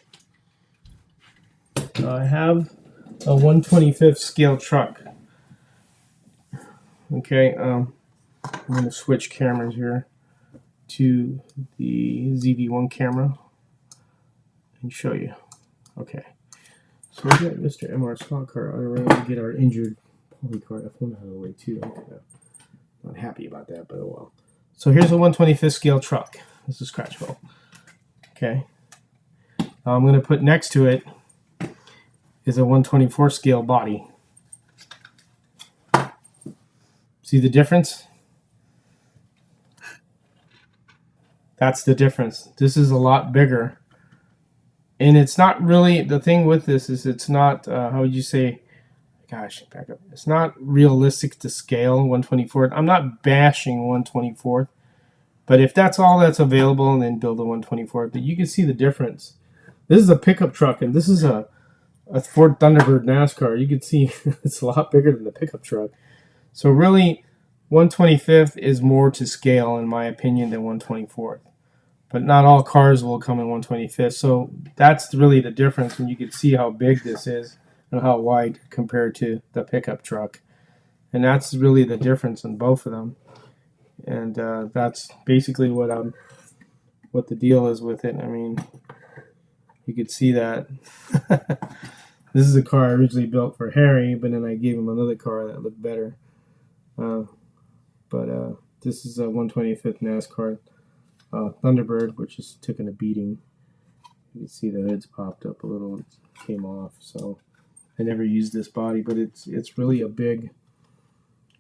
I have a 125th scale truck. Okay. I'm going to switch cameras here to the ZV1 camera and show you. Okay. So we got Mr. MR stock car on our way to get our injured Polycar F1 out of the way too. Not happy about that, but oh well. So here's a 125th scale truck. This is scratch build. Okay. I'm going to put next to it is a 124 scale body. See the difference? That's the difference. This is a lot bigger. And it's not really, the thing with this is it's not, how would you say, gosh, back up. It's not realistic to scale 124th. I'm not bashing 124th, but if that's all that's available, then build a 124th. But you can see the difference. This is a pickup truck, and this is a Ford Thunderbird NASCAR. You can see it's a lot bigger than the pickup truck. So really, 125th is more to scale, in my opinion, than 124th. But not all cars will come in 125th. So that's really the difference, and you can see how big this is and how wide compared to the pickup truck. And that's really the difference in both of them. And that's basically what the deal is with it. I mean, you could see that. This is a car I originally built for Harry, but then I gave him another car that looked better. But this is a 125th NASCAR Thunderbird, which is taking a beating. You can see the hood's popped up a little. It came off, so I never used this body, but it's really a big.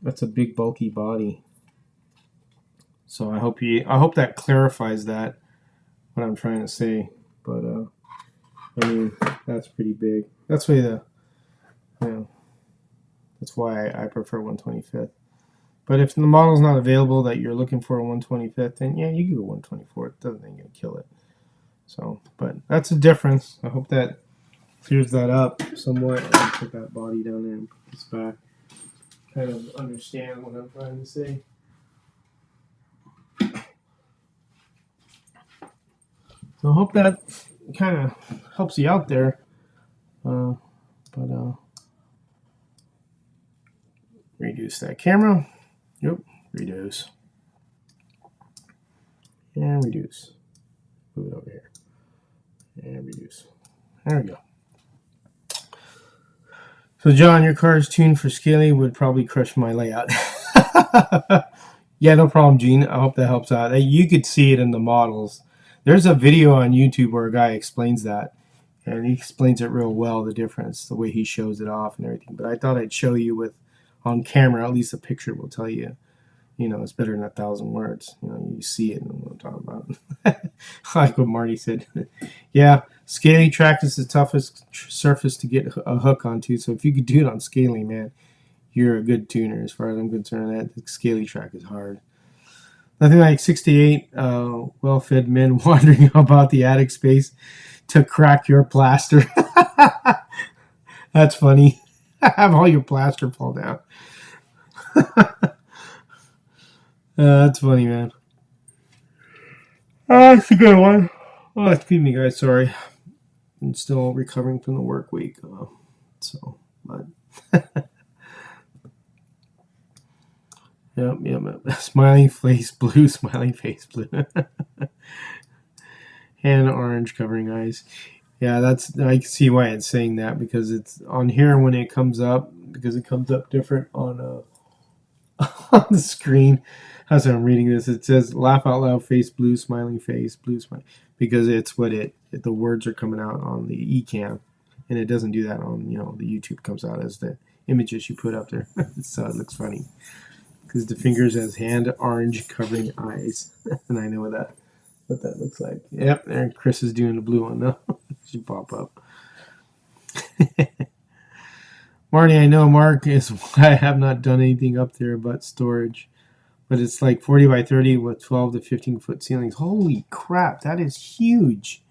That's a big bulky body. So I hope that clarifies that what I'm trying to say. But I mean, that's pretty big. That's why that's why I prefer 125th. But if the model's not available that you're looking for a 125th, then yeah, you can go 124th. It doesn't think it'll kill it. So, but that's a difference. I hope that clears that up somewhat. I'll put that body down there and put this back. Kind of understand what I'm trying to say. So I hope that kind of helps you out there. Reduce that camera. Yep, reduce. And reduce. Move it over here. And reduce. There we go. So John, your car is tuned for scaling, would probably crush my layout. Yeah, no problem, Gene. I hope that helps out. You could see it in the models. There's a video on YouTube where a guy explains that. And he explains it real well, the difference, the way he shows it off and everything. But I thought I'd show you on camera, at least a picture will tell you, it's better than 1,000 words. You see it and what I'm talking about. Like what Marty said. Yeah, scaling track is the toughest surface to get a hook onto. So if you could do it on scaling, man, you're a good tuner as far as I'm concerned. That the scaling track is hard. Nothing like 68 well-fed men wandering about the attic space to crack your plaster. That's funny. Have all your plaster fall down. That's funny, man. That's a good one. Oh, excuse me, guys. Sorry. I'm still recovering from the work week. But yep. Smiling face blue, smiling face blue. And orange covering eyes. Yeah, I can see why it's saying that, because it's on here when it comes up, because it comes up different on on the screen. As I'm reading this, it says laugh out loud face blue, smiling face blue, smile, because it's the words are coming out on the eCam, and it doesn't do that on the YouTube. Comes out as the images you put up there. So it looks funny because the fingers as hand orange covering eyes, and I know what that looks like. Yep, and Chris is doing the blue one now. Should pop up. Marty, I know Mark is why I have not done anything up there but storage. But it's like 40 by 30 with 12 to 15 foot ceilings. Holy crap, that is huge.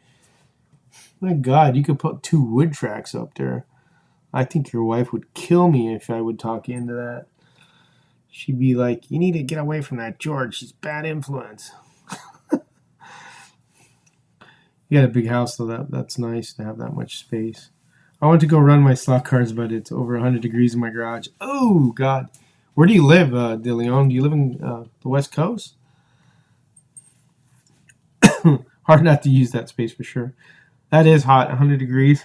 My God, you could put 2 wood tracks up there. I think your wife would kill me if I would talk you into that. She'd be like, you need to get away from that George. She's bad influence. You got a big house, though. That's nice to have that much space. I want to go run my slot cars, but it's over 100 degrees in my garage. Oh, God. Where do you live, De Leon? Do you live in the West Coast? Hard not to use that space for sure. That is hot, 100 degrees.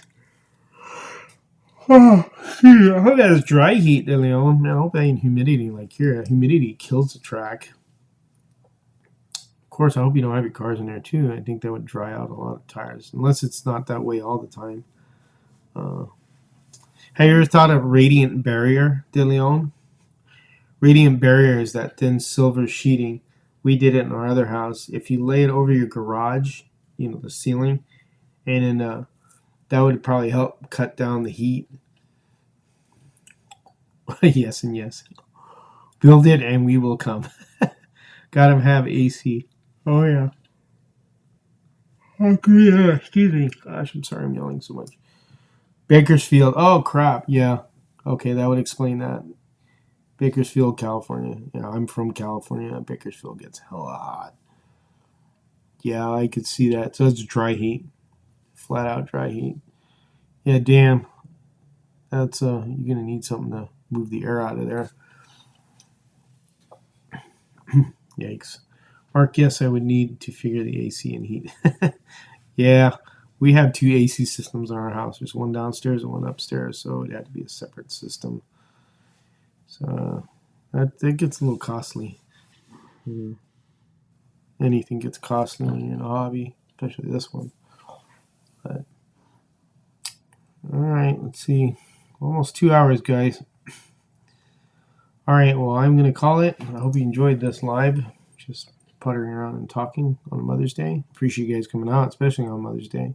Oh, I hope that is dry heat, De Leon. I hope that ain't humidity like here. Humidity kills the track. Of course, I hope you don't have your cars in there too. I think that would dry out a lot of tires, unless it's not that way all the time. Have you ever thought of radiant barrier, De Leon? Radiant barrier is that thin silver sheeting. We did it in our other house. If you lay it over your garage, the ceiling, and then that would probably help cut down the heat. Yes and yes. Build it and we will come. Gotta have AC. Oh, yeah. Okay, yeah. Excuse me. Gosh, I'm sorry I'm yelling so much. Bakersfield. Oh, crap. Yeah. Okay, that would explain that. Bakersfield, California. Yeah, I'm from California. Bakersfield gets hella hot. Yeah, I could see that. So it's dry heat. Flat out dry heat. Yeah, damn. That's you're gonna need something to move the air out of there. Yikes. Mark, yes, I would need to figure the AC and heat. Yeah, we have 2 AC systems in our house. There's one downstairs and one upstairs, so it had to be a separate system. So that gets a little costly. Anything gets costly when you're in a hobby, especially this one. But all right, let's see. Almost 2 hours, guys. All right, well, I'm going to call it. I hope you enjoyed this live. Just puttering around and talking on Mother's Day. Appreciate you guys coming out, especially on Mother's Day.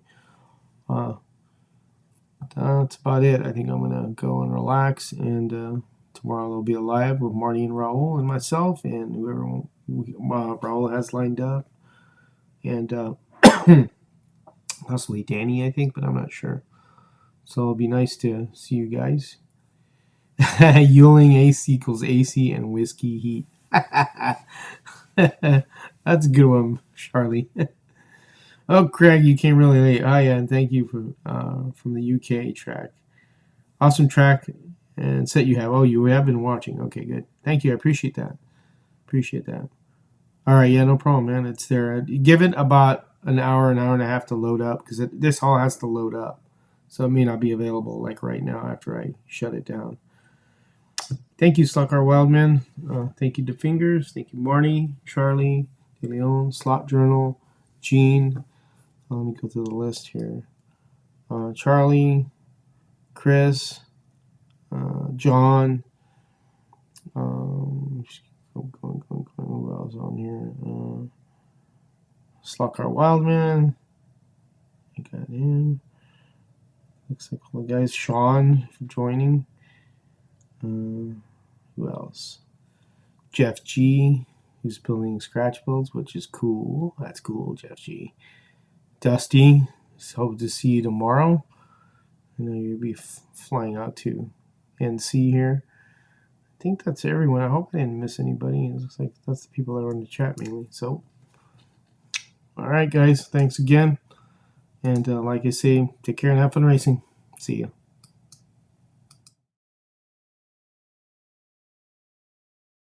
That's about it. I think I'm going to go and relax, and tomorrow there'll be a live with Marty and Raul and myself and whoever Raul has lined up, and possibly Danny, I think, but I'm not sure. So it'll be nice to see you guys. Yuling AC equals AC and whiskey heat. That's a good one, Charlie. Oh, Craig, you came really late. Oh, yeah, and thank you from the UK track. Awesome track and set you have. Oh, you have been watching. Okay, good. Thank you. I appreciate that. All right, yeah, no problem, man. It's there. Give it about an hour and a half to load up, because this all has to load up. So it may not be available like right now after I shut it down. Thank you, Slotcar Wildman. Thank you to Fingers. Thank you, Marty, Charlie, De Leon, Slot Journal, Gene. Let me go through the list here. Charlie, Chris, John. Going. Who else on here? Slotcar Wildman. I got him. Looks like all the guys. Sean for joining. Who else? Jeff G, who's building scratch builds, which is cool. That's cool, Jeff G. Dusty, hope to see you tomorrow. I know you'll be flying out to NC here. think that's everyone. I hope I didn't miss anybody. It looks like that's the people that are in the chat mainly. So, all right, guys, thanks again. And like I say, take care and have fun racing. See you.